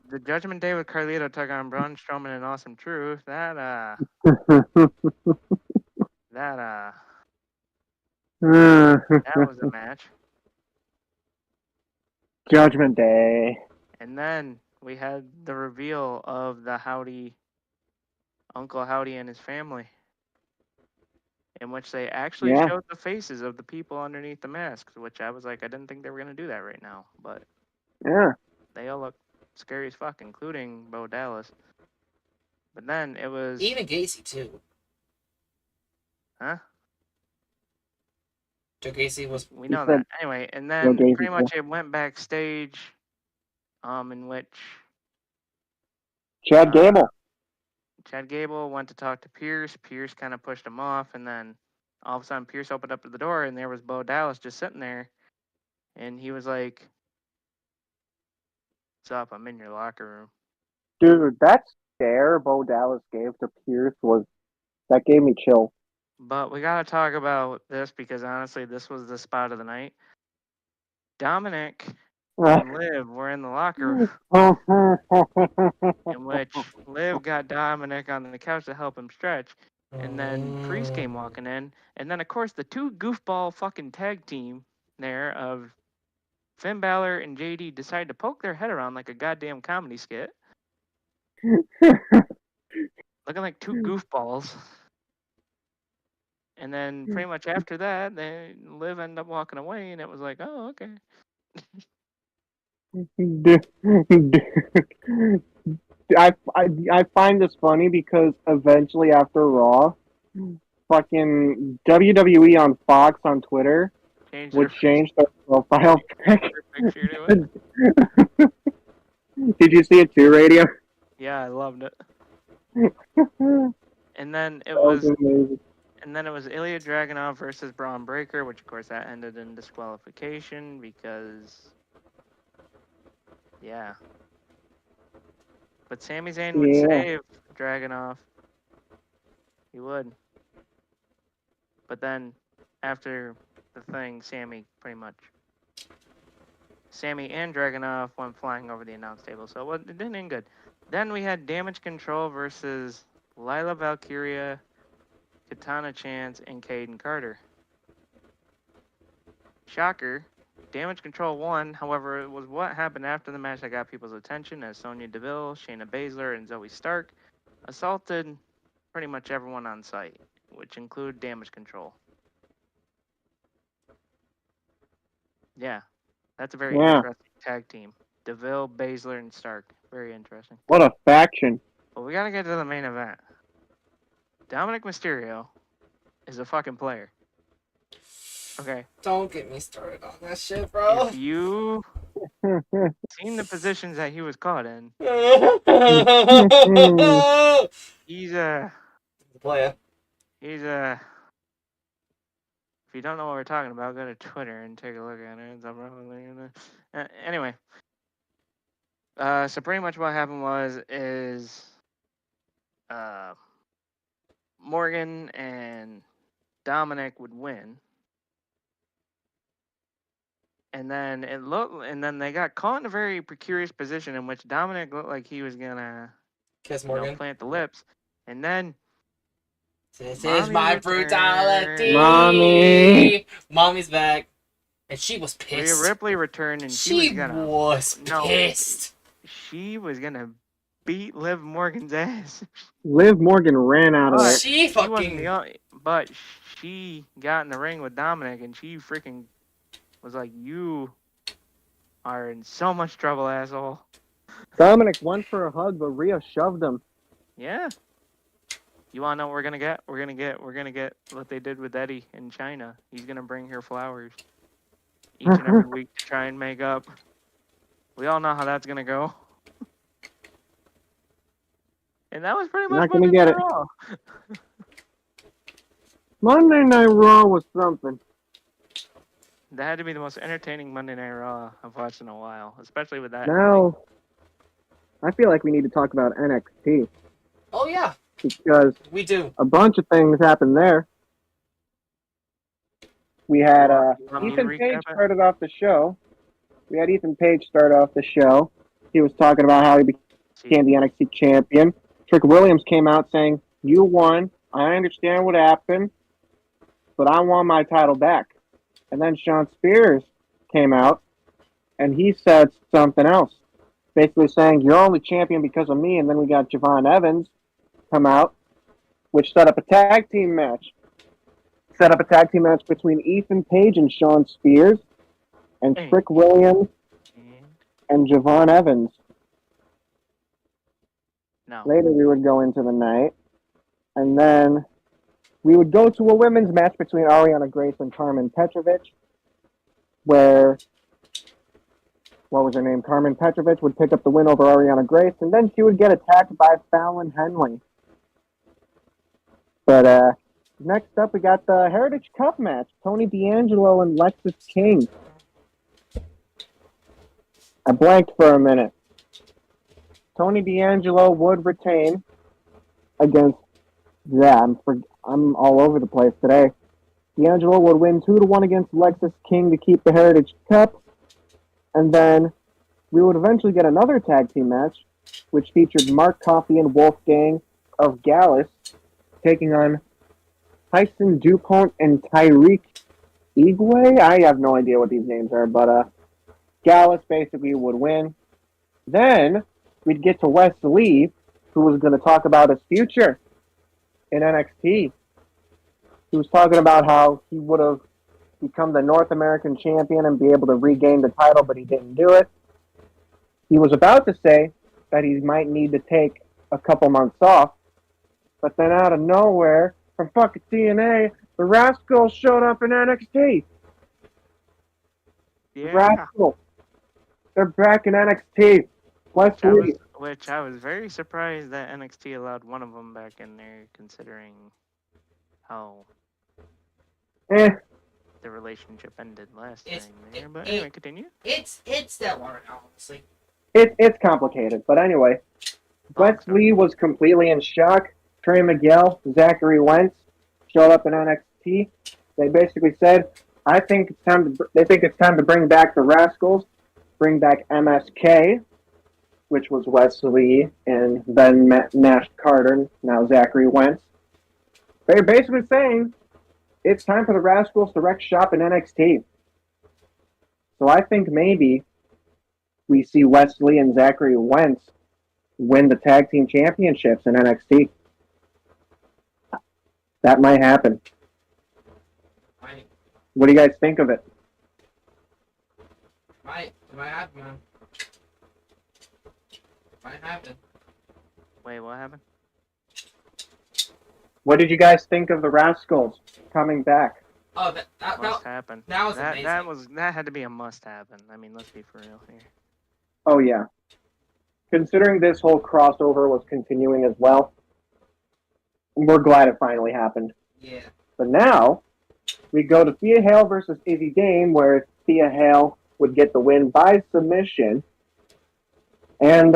the Judgment Day with Carlito took on Braun Strowman and Awesome Truth. That was a match. Judgment Day. And then we had the reveal of the Uncle Howdy and his family, in which they actually showed the faces of the people underneath the masks, which I was like, I didn't think they were going to do that right now, but they all look scary as fuck, including Bo Dallas. But then it was... even Gacy, too. Huh? Joe Gacy was. We know said that. Anyway, and Joe then Gacy, pretty much it went backstage, in which Chad Gable. Chad Gable went to talk to Pierce. Pierce kind of pushed him off, and then all of a sudden Pierce opened up the door, and there was Bo Dallas just sitting there, and he was like, "What's up? I'm in your locker room." Dude, that stare Bo Dallas gave to Pierce that gave me chills. But we gotta talk about this because honestly, this was the spot of the night. Dominic and Liv were in the locker room, in which Liv got Dominic on the couch to help him stretch, and then Priest came walking in, and then of course the two goofball fucking tag team there of Finn Balor and JD decided to poke their head around like a goddamn comedy skit, looking like two goofballs. And then pretty much after that, Liv ended up walking away, and it was like, oh, okay. I find this funny because eventually after Raw, fucking WWE on Fox on Twitter would change their profile pic. Picture to it. Did you see it too, Radio? Yeah, I loved it. And then it That was amazing. And then it was Ilya Dragunov versus Braun Breaker, which of course that ended in disqualification because, yeah. But Sami Zayn would save Dragunov. He would. But then after the thing, Sami and Dragunov went flying over the announce table, so it didn't end good. Then we had Damage Control versus Lila Valkyria, Katana Chance, and Caden Carter. Shocker. Damage Control won. However, it was what happened after the match that got people's attention as Sonya Deville, Shayna Baszler, and Zoe Stark assaulted pretty much everyone on site, which include Damage Control. Yeah, that's a very interesting tag team. Deville, Baszler, and Stark. Very interesting. What a faction. But we gotta get to the main event. Dominic Mysterio is a fucking player. Okay. Don't get me started on that shit, bro. If you seen the positions that he was caught in, he's a player. He's a. If you don't know what we're talking about, go to Twitter and take a look at it. Anyway, so pretty much what happened is Morgan and Dominic would win. And then they got caught in a very precarious position in which Dominic looked like he was gonna kiss Morgan, plant the lips, and then this is my brutality. Mommy's back, and she was pissed. Rhea Ripley returned, and she was pissed. She was gonna beat Liv Morgan's ass. Liv Morgan ran out of it. But she got in the ring with Dominic, and she freaking was like, "You are in so much trouble, asshole." Dominic went for a hug, but Rhea shoved him. Yeah. You wanna know what we're gonna get? We're gonna get what they did with Eddie in China. He's gonna bring her flowers each and every week to try and make up. We all know how that's gonna go. And that was pretty much not gonna get it. Raw. Monday Night Raw was something. That had to be the most entertaining Monday Night Raw I've watched in a while, especially with that. Now, I feel like we need to talk about NXT. Oh yeah, because we do. A bunch of things happened there. We had Ethan Page started off the show. He was talking about how he became the NXT champion. Trick Williams came out saying, "You won. I understand what happened, but I want my title back." And then Shawn Spears came out, and he said something else, basically saying, "You're only champion because of me." And then we got Javon Evans come out, which set up a tag team match. Between Ethan Page and Shawn Spears, and Trick Williams and Javon Evans. No. Later we would go into the night, and then we would go to a women's match between Ariana Grace and Carmen Petrovic, where, what was her name? Carmen Petrovic would pick up the win over Ariana Grace, and then she would get attacked by Fallon Henley. But next up, we got the Heritage Cup match, Tony D'Angelo and Lexis King. I blanked for a minute. Tony D'Angelo would retain against, I'm all over the place today. D'Angelo would win 2-1 against Lexis King to keep the Heritage Cup. And then we would eventually get another tag team match, which featured Mark Coffey and Wolfgang of Gallus taking on Tyson DuPont and Tyreek Igwe. I have no idea what these names are, but Gallus basically would win. Then we'd get to Wes Lee, who was going to talk about his future in NXT. He was talking about how he would have become the North American champion and be able to regain the title, but he didn't do it. He was about to say that he might need to take a couple months off, but then out of nowhere, from fucking TNA, the Rascals showed up in NXT. Yeah. Rascals. They're back in NXT. Wes Lee. Which I was very surprised that NXT allowed one of them back in there, considering how the relationship ended last time there. But anyway, continue. It's that one, honestly. It's complicated, but anyway, Wes Lee was completely in shock. Trey Miguel, Zachary Wentz showed up in NXT. They basically said, they think it's time to bring back the Rascals, bring back MSK, which was Wes Lee, and then Nash Carter, now Zachary Wentz. They're basically saying it's time for the Rascals to wreck shop in NXT. So I think maybe we see Wes Lee and Zachary Wentz win the tag team championships in NXT. That might happen. What do you guys think of it? Might happen, man. Might happen. Wait, what happened? What did you guys think of the Rascals coming back? Oh, that Must happen. that was amazing. That had to be a must happen. I mean, let's be for real here. Oh, yeah. Considering this whole crossover was continuing as well, we're glad it finally happened. Yeah. But now, we go to Thea Hale versus Izzy Dame, where Thea Hale would get the win by submission. And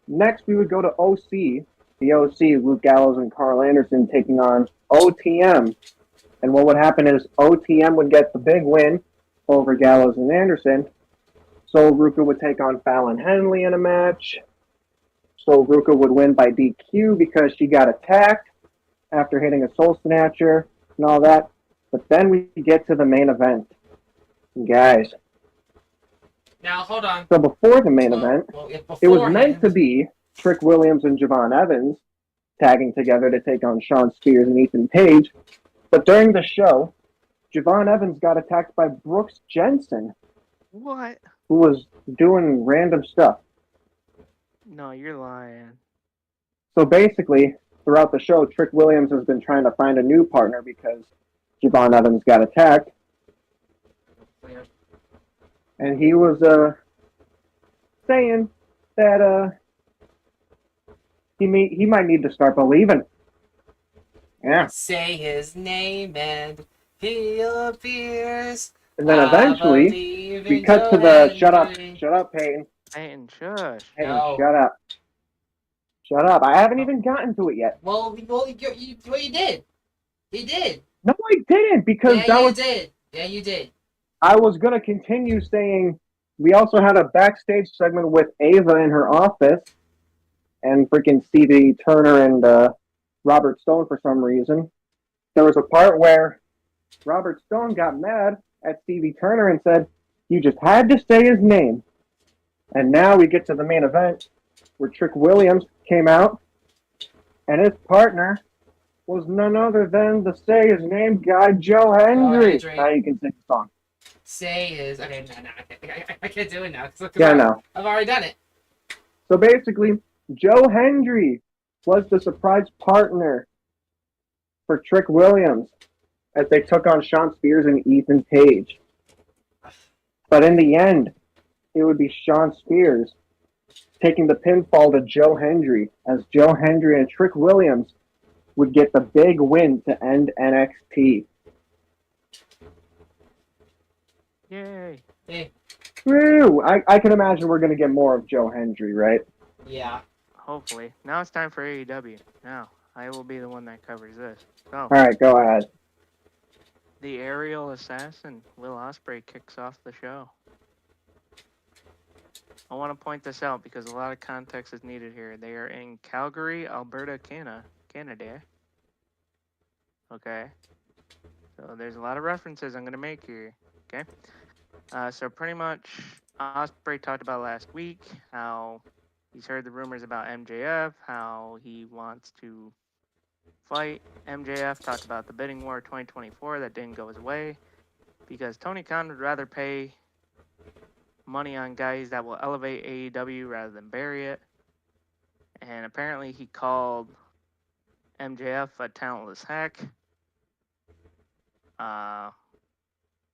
next, we would go to OC. The OC, Luke Gallows and Carl Anderson, taking on OTM. And what would happen is OTM would get the big win over Gallows and Anderson. So Ruka would take on Fallon Henley in a match. So Ruka would win by DQ because she got attacked after hitting a Soul Snatcher and all that. But then we get to the main event. Guys. Now, hold on. So before the main event, it was meant to be Trick Williams and Javon Evans tagging together to take on Sean Spears and Ethan Page. But during the show, Javon Evans got attacked by Brooks Jensen. What? Who was doing random stuff. No, you're lying. So basically, throughout the show, Trick Williams has been trying to find a new partner because Javon Evans got attacked. And he was saying that he might need to start believing. Yeah. Say his name and he appears. And then eventually, we cut to the shut up, Peyton. Peyton, shush. Peyton, No. Shut up. I haven't even gotten to it yet. Well, you did. He did. No, I didn't, because You did. Yeah, you did. I was going to continue saying we also had a backstage segment with Ava in her office and freaking Stevie Turner and Robert Stone for some reason. There was a part where Robert Stone got mad at Stevie Turner and said, "You just had to say his name." And now we get to the main event where Trick Williams came out and his partner was none other than the say his name guy, Joe Hendry. Now you can sing the song. Say his... Okay, no, I can't do it now. Yeah, no. I've already done it. So basically, Joe Hendry was the surprise partner for Trick Williams as they took on Shawn Spears and Ethan Page. But in the end, it would be Shawn Spears taking the pinfall to Joe Hendry as Joe Hendry and Trick Williams would get the big win to end NXT. Yay. Hey, Woo! I can imagine we're going to get more of Joe Hendry, right? yeah. Hopefully. Now it's time for AEW. Now, I will be the one that covers this. So, All right, go ahead. the aerial assassin, Will Ospreay, kicks off the show. I want to point this out because a lot of context is needed here. They are in Calgary, Alberta, Canada. Okay. So there's a lot of references I'm going to make here. Okay. So pretty much, Ospreay talked about last week how he's heard the rumors about MJF, how he wants to fight MJF, talked about the bidding war 2024 that didn't go his way because Tony Khan would rather pay money on guys that will elevate AEW rather than bury it. And apparently he called MJF a talentless hack.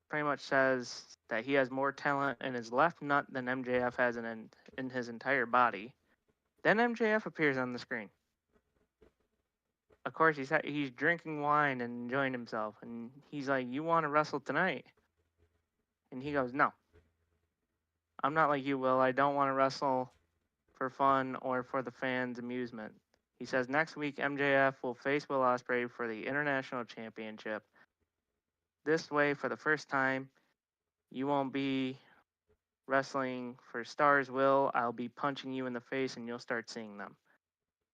Pretty much says that he has more talent in his left nut than MJF has in his entire body. Then MJF appears on the screen. Of course, he's drinking wine and enjoying himself. And he's like, "You want to wrestle tonight?" And he goes, "No. I'm not like you, Will. I don't want to wrestle for fun or for the fans' amusement." He says next week MJF will face Will Ospreay for the International Championship. This way, for the first time, you won't be wrestling for stars, Will. I'll be punching you in the face and you'll start seeing them.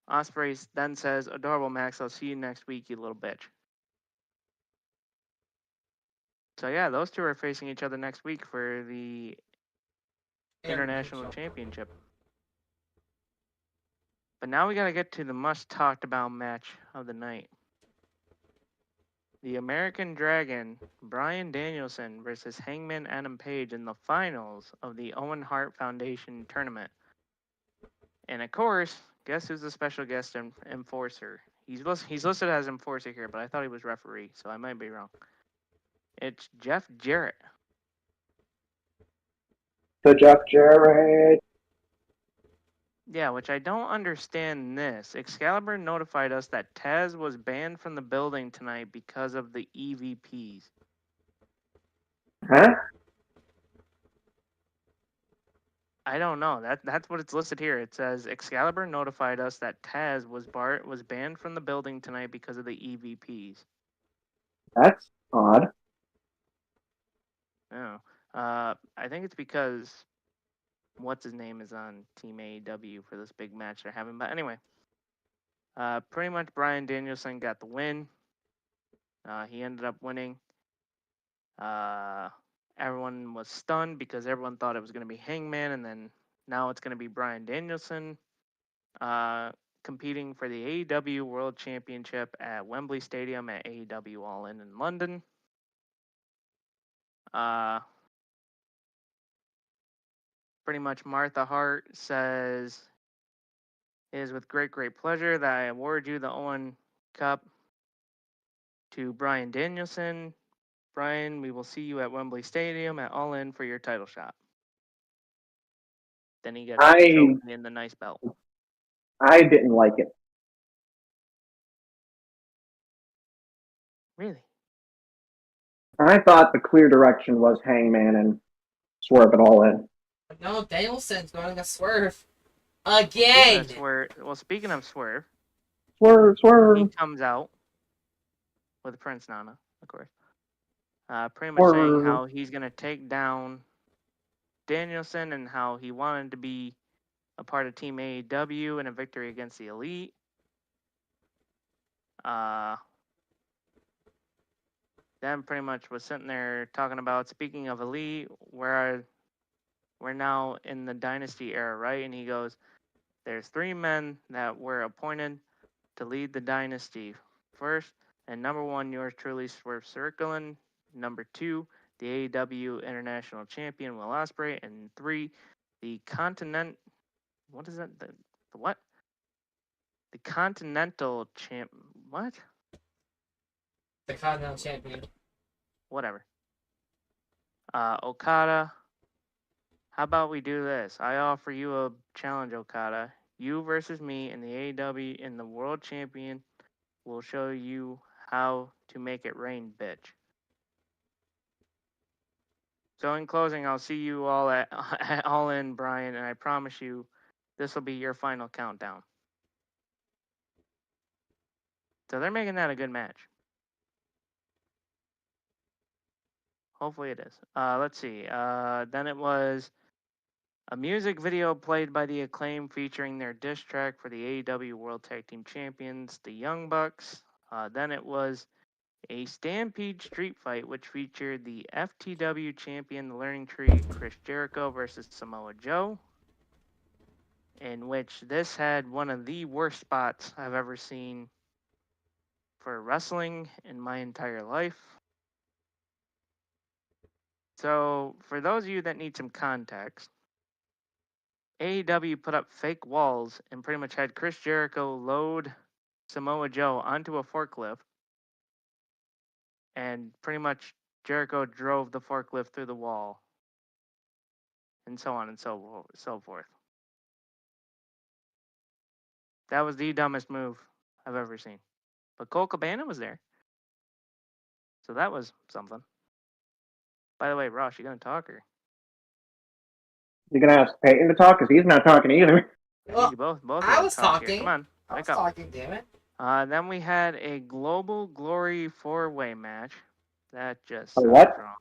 Ospreay then says, "Adorable Max, I'll see you next week, you little bitch." So yeah, those two are facing each other next week for the International Championship. But now we gotta get to the must-talked about match of the night. The American Dragon, Bryan Danielson versus Hangman Adam Page in the finals of the Owen Hart Foundation tournament. And of course, guess who's the special guest enforcer? He's listed as enforcer here, but I thought he was referee, so I might be wrong. It's Jeff Jarrett. So Jeff Jarrett. Yeah, which I don't understand this. Excalibur notified us that Taz was banned from the building tonight because of the EVPs. Huh? I don't know. That's what it's listed here. It says Excalibur notified us that Taz was banned from the building tonight because of the EVPs. That's odd. Oh. I think it's because what's his name is on Team AEW for this big match they're having. But anyway, pretty much Bryan Danielson got the win. He ended up winning. Everyone was stunned because everyone thought it was going to be Hangman, and then now it's going to be Bryan Danielson competing for the AEW World Championship at Wembley Stadium at AEW All In London. Pretty much Martha Hart says, "It is with great pleasure that I award you the Owen Cup to Bryan Danielson. Bryan, we will see you at Wembley Stadium at All In for your title shot." Then he gets the trophy and the nice belt. I didn't like it. Really? I thought the clear direction was Hangman and Swerve it all in. No, Danielson's going to swerve. Again! Speaking of Swerve, Swerve. he comes out with Prince Nana, of course. Pretty much saying how he's going to take down Danielson and how he wanted to be a part of Team AEW in a victory against the Elite. Then pretty much was sitting there talking about, speaking of Elite, we're now in the Dynasty era, right? And he goes, there's 3 men that were appointed to lead the Dynasty. First, and number 1, yours truly, Swerve Strickland. Number 2, the AEW International Champion, Will Ospreay. And 3, the what is that? The what? The Continental Champ. What? The Continental Champion. Whatever. Okada. How about we do this? I offer you a challenge, Okada. You versus me in the AEW in the World Champion will show you how to make it rain, bitch. So in closing, I'll see you all at All In, Brian, and I promise you this will be your final countdown. So they're making that a good match. Hopefully it is. Let's see. Then it was a music video played by the Acclaim featuring their diss track for the AEW World Tag Team Champions, the Young Bucks. Then it was a Stampede Street Fight, which featured the FTW champion, the Learning Tree, Chris Jericho versus Samoa Joe, in which this had one of the worst spots I've ever seen for wrestling in my entire life. So, for those of you that need some context, AEW put up fake walls and pretty much had Chris Jericho load Samoa Joe onto a forklift, and pretty much Jericho drove the forklift through the wall, and so on and so forth. That was the dumbest move I've ever seen. But Cole Cabana was there, so that was something. By the way, Ross, you gonna talk or? You're gonna ask Peyton to talk because he's not talking either. Well, You both I gotta was talk here. talking. Come on, I was wake up. talking, damn it. Then we had a Global Glory 4-way match. That just A sounds what? wrong.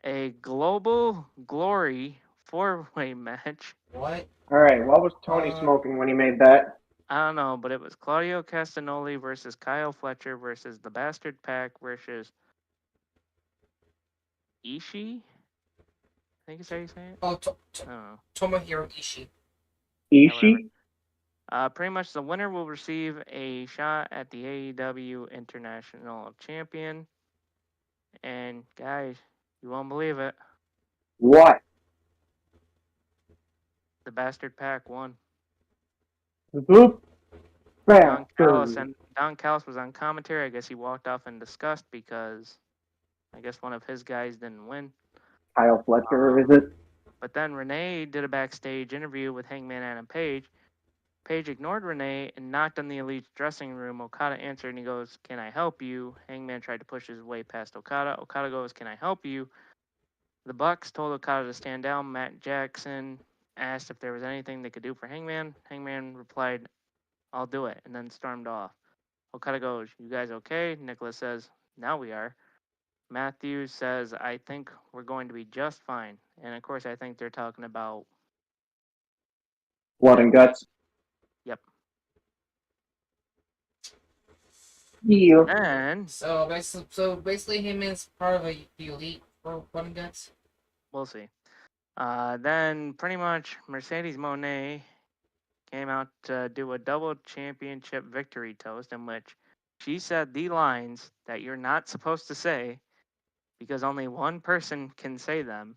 A Global Glory 4-way match. What? All right, what was Tony smoking when he made that? I don't know, but it was Claudio Castagnoli versus Kyle Fletcher versus the Bastard Pack versus Ishii. I think is how you say it. Oh, I don't know. Tomohiro Ishii. Ishii? Pretty much the winner will receive a shot at the AEW International Champion. And guys, you won't believe it. What? The Bastard Pack won. Boop. Don Callis, Bastard. and Don Callis was on commentary. I guess he walked off in disgust because I guess one of his guys didn't win. Kyle Fletcher, is it? But then Renee did a backstage interview with Hangman Adam Page. Page ignored Renee and knocked on the Elite's dressing room. Okada answered and he goes, "Can I help you?" Hangman tried to push his way past Okada. Okada goes, "Can I help you?" The Bucks told Okada to stand down. Matt Jackson asked if there was anything they could do for Hangman. Hangman replied, "I'll do it," and then stormed off. Okada goes, "You guys okay?" Nicholas says, "Now we are." Matthews says, "I think we're going to be just fine." And of course, I think they're talking about. Blood and guts. Yep. Yeah. And So basically, him is part of the elite for Blood Guts. we'll see. Then pretty much Mercedes Moné came out to do a double championship victory toast in which she said the lines that you're not supposed to say because only one person can say them.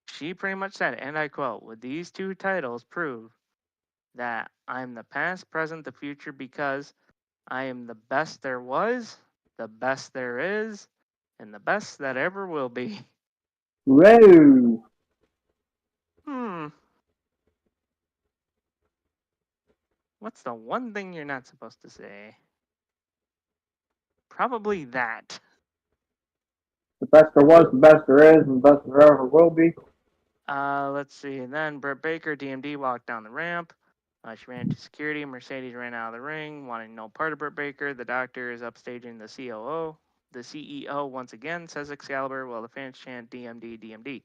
She pretty much said, and I quote, "With these two titles prove that I'm the past, present, the future because I am the best there was, the best there is, and the best that ever will be." Whoa. What's the one thing you're not supposed to say? Probably that. The best there was, the best there is, and the best there ever will be. Let's see. And then Britt Baker, DMD, walked down the ramp. She ran into security. Mercedes ran out of the ring, wanting no part of Britt Baker. The doctor is upstaging the COO. The CEO once again says Excalibur while the fans chant DMD, DMD.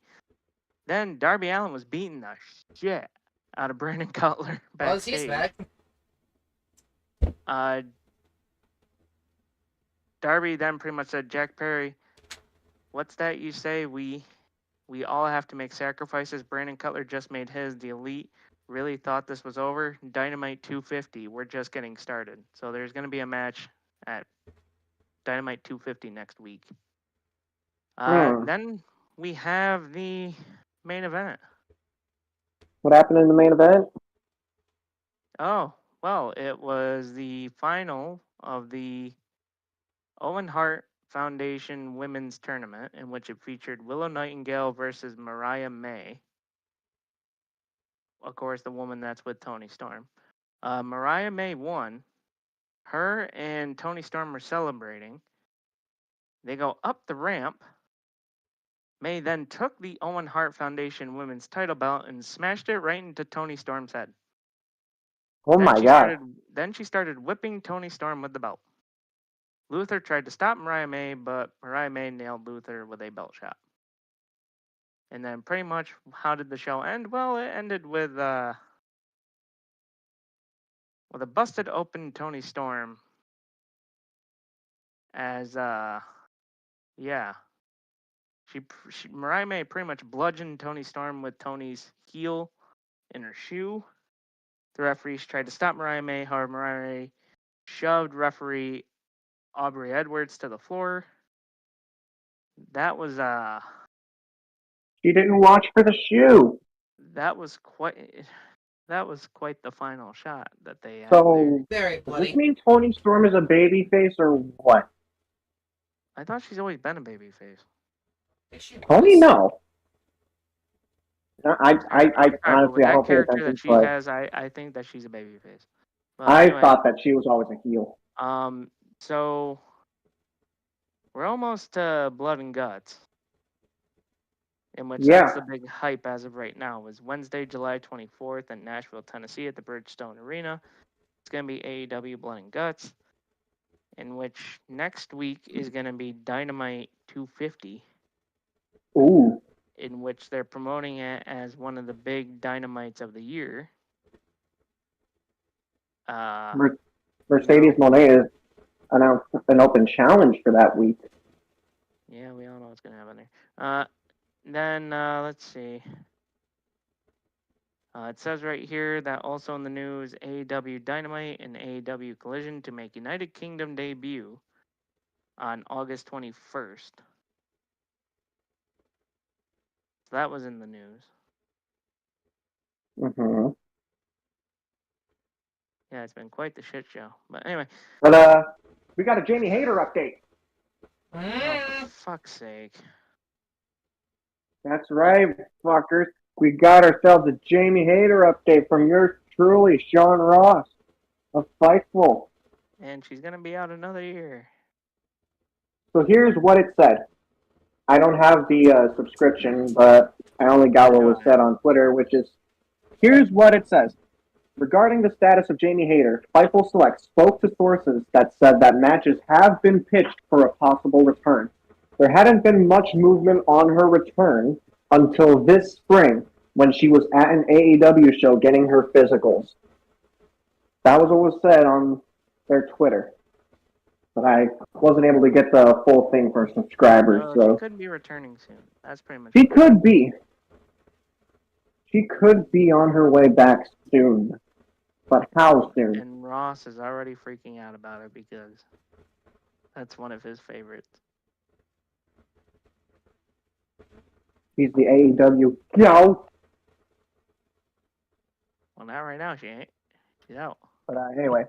Then Darby Allin was beating the shit out of Brandon Cutler backstage. He's back. Darby then pretty much said, "Jack Perry, what's that you say? We all have to make sacrifices. Brandon Cutler just made his. The Elite really thought this was over. Dynamite 250. We're just getting started." So there's going to be a match at Dynamite 250 next week. Then we have the main event. What happened in the main event? Oh, well, it was the final of the Owen Hart Foundation Women's Tournament, in which it featured Willow Nightingale versus Mariah May. Of course, the woman that's with Toni Storm. Mariah May won. Her and Toni Storm were celebrating. They go up the ramp. May then took the Owen Hart Foundation Women's title belt and smashed it right into Toni Storm's head. Oh my god. Then she started whipping Toni Storm with the belt. Luther tried to stop Mariah May, but Mariah May nailed Luther with a belt shot. And then pretty much, how did the show end? Well, it ended with a busted open Toni Storm. As Mariah May pretty much bludgeoned Toni Storm with Toni's heel in her shoe. The referees tried to stop Mariah May, however, Mariah May shoved referee Aubrey Edwards to the floor. That was She didn't watch for the shoe. that was quite the final shot that they had. So Very does bloody. this mean Toni Storm is a babyface or what? I thought she's always been a babyface. Toni, no. I honestly, with I that hope character that she has, I think that she's a babyface. Well, I anyway, thought that she was always a heel. So we're almost to Blood and Guts, in which that's the big hype as of right now. It was Wednesday, July 24th in Nashville, Tennessee at the Bridgestone Arena. It's going to be AEW Blood and Guts, in which next week is going to be Dynamite 250. Ooh. In which they're promoting it as one of the big Dynamites of the year. Mercedes Moné has announced an open challenge for that week. Yeah, we all know what's going to happen there. Then, let's see. It says right here that also in the news, AEW Dynamite and AEW Collision to make United Kingdom debut on August 21st. So that was in the news. Mm-hmm. Yeah, it's been quite the shit show. But anyway. But we got a Jamie Hayter update. Oh, for fuck's sake. That's right, fuckers. We got ourselves a Jamie Hayter update from yours truly, Sean Ross of Fightful. And she's going to be out another year. So here's what it said. I don't have the subscription, but I only got what was said on Twitter, which is, here's what it says. Regarding the status of Jamie Hayter, Fightful Select spoke to sources that said that matches have been pitched for a possible return. There hadn't been much movement on her return until this spring when she was at an AEW show getting her physicals. That was what was said on their Twitter. But I wasn't able to get the full thing for subscribers. So she could be returning soon. That's pretty much. She could be. She could be on her way back soon. But how soon? And Ross is already freaking out about it because that's one of his favorites. He's the AEW goat. Well, not right now, she ain't. She's out. But anyway.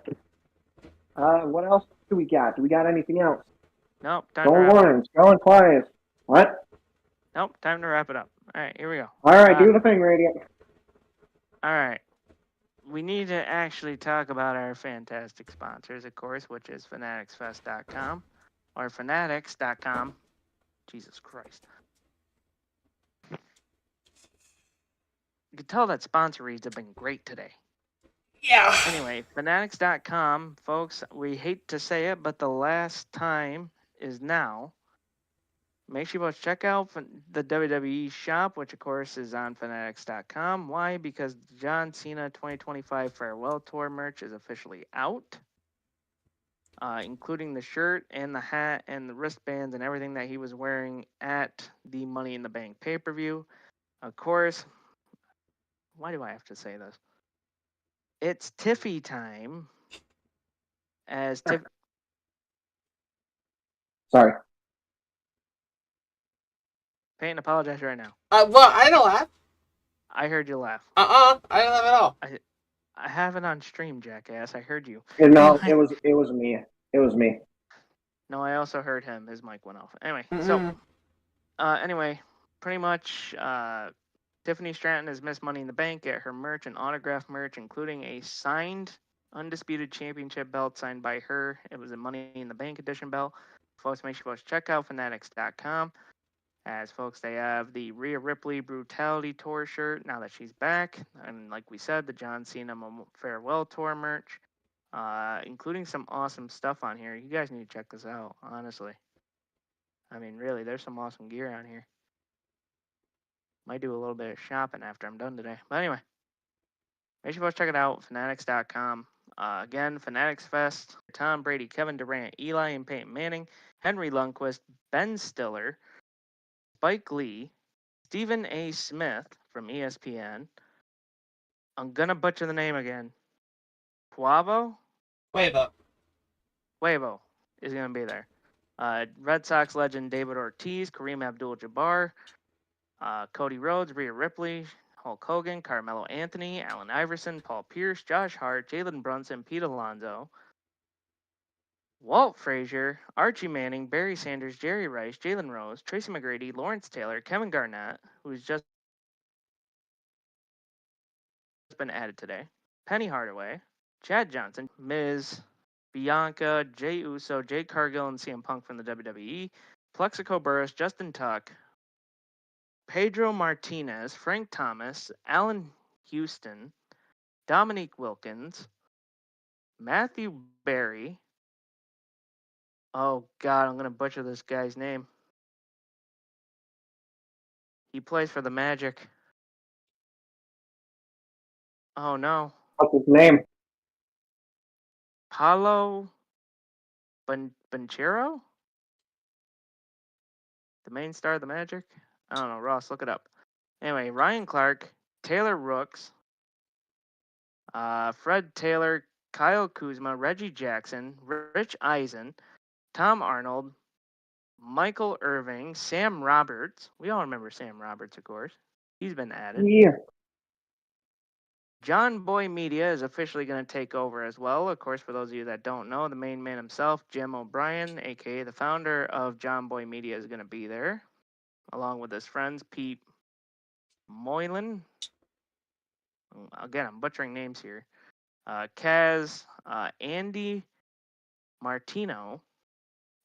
What else do we got? Do we got anything else? Nope. Going once, going twice. What? Nope. Time to wrap it up. All right, here we go. All right, do the thing, Radio. All right. We need to actually talk about our fantastic sponsors, of course, which is fanaticsfest.com or fanatics.com. Jesus Christ. You can tell that sponsor reads have been great today. Yeah. Anyway, fanatics.com, folks, we hate to say it, but the last time is now. Make sure you check out the WWE shop, which of course is on fanatics.com. Why? Because John Cena 2025 Farewell Tour merch is officially out, including the shirt and the hat and the wristbands and everything that he was wearing at the Money in the Bank pay-per-view. Of course, why do I have to say this? It's Tiffy time. As Tiff. Sorry. Peyton, apologize right now. Well, I don't laugh. I heard you laugh. I don't laugh at all. I have it on stream, jackass. I heard you. No, it was me. It was me. No, I also heard him. His mic went off. Anyway, Mm-mm. anyway, pretty much, Tiffany Stratton has missed Money in the Bank. Get her merch and autographed merch, including a signed Undisputed Championship belt signed by her. It was a Money in the Bank edition belt. Folks, make sure you check out fanatics.com. As folks, they have the Rhea Ripley Brutality Tour shirt now that she's back. And like we said, the John Cena Farewell Tour merch, including some awesome stuff on here. You guys need to check this out, honestly. I mean, really, there's some awesome gear on here. Might do a little bit of shopping after I'm done today. But anyway, make sure you check it out, fanatics.com. Again, Fanatics Fest, Tom Brady, Kevin Durant, Eli and Peyton Manning, Henry Lundqvist, Ben Stiller, Spike Lee, Stephen A. Smith from ESPN. I'm going to butcher the name again. Quavo is going to be there. Red Sox legend David Ortiz, Kareem Abdul-Jabbar, Cody Rhodes, Rhea Ripley, Hulk Hogan, Carmelo Anthony, Allen Iverson, Paul Pierce, Josh Hart, Jalen Brunson, Pete Alonso, Walt Frazier, Archie Manning, Barry Sanders, Jerry Rice, Jalen Rose, Tracy McGrady, Lawrence Taylor, Kevin Garnett, who's just been added today, Penny Hardaway, Chad Johnson, Miz, Bianca, Jey Uso, Jade Cargill, and CM Punk from the WWE, Plexico Burris, Justin Tuck, Pedro Martinez, Frank Thomas, Alan Houston, Dominique Wilkins, Matthew Berry. Oh, God, I'm going to butcher this guy's name. He plays for the Magic. Oh, no. What's his name? Paulo Banchero? The main star of the Magic? I don't know. Ross, look it up. Anyway, Ryan Clark, Taylor Rooks, Fred Taylor, Kyle Kuzma, Reggie Jackson, Rich Eisen, Tom Arnold, Michael Irving, Sam Roberts. We all remember Sam Roberts, of course. He's been added. Yeah. John Boy Media is officially going to take over as well. Of course, for those of you that don't know, the main man himself, Jim O'Brien, a.k.a. the founder of John Boy Media, is going to be there, along with his friends, Pete Moylan. Again, I'm butchering names here. Kaz, Andy Martino,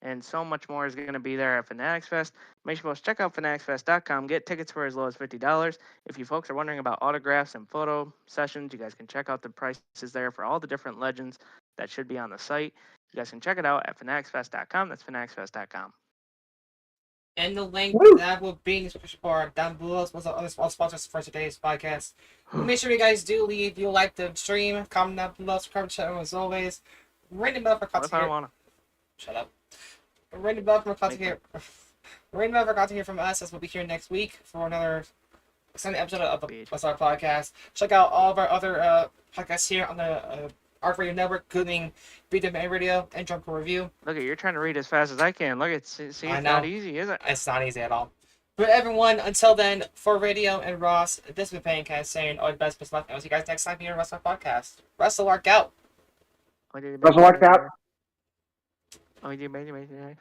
and so much more is going to be there at Fanatics Fest. Make sure you check out fanaticsfest.com. Get tickets for as low as $50. If you folks are wondering about autographs and photo sessions, you guys can check out the prices there for all the different legends that should be on the site. You guys can check it out at fanaticsfest.com. That's fanaticsfest.com. And the link that will be in the description bar down below was all sponsors for today's podcast. Make sure you guys do leave. If you like the stream, comment down below, subscribe to the channel as always. Ring the bell for content here. Shut up. Ring the bell for content here. Ring the bell for content here from us, as we'll be here next week for another extended episode of the Wrestle Arc Podcast. Check out all of our other podcasts here on the Arc Radio Network, including BWA Radio and Drunk Review. Look, you're trying to read as fast as I can. Look, see, it's not easy, is it? It's not easy at all. But everyone, until then, for Radio and Ross, this has been Pancast saying all the best of luck, and we'll see you guys next time here on Wrestle Arc Podcast. Wrestle Arc out. Wrestle Arc out. Oh, you made it.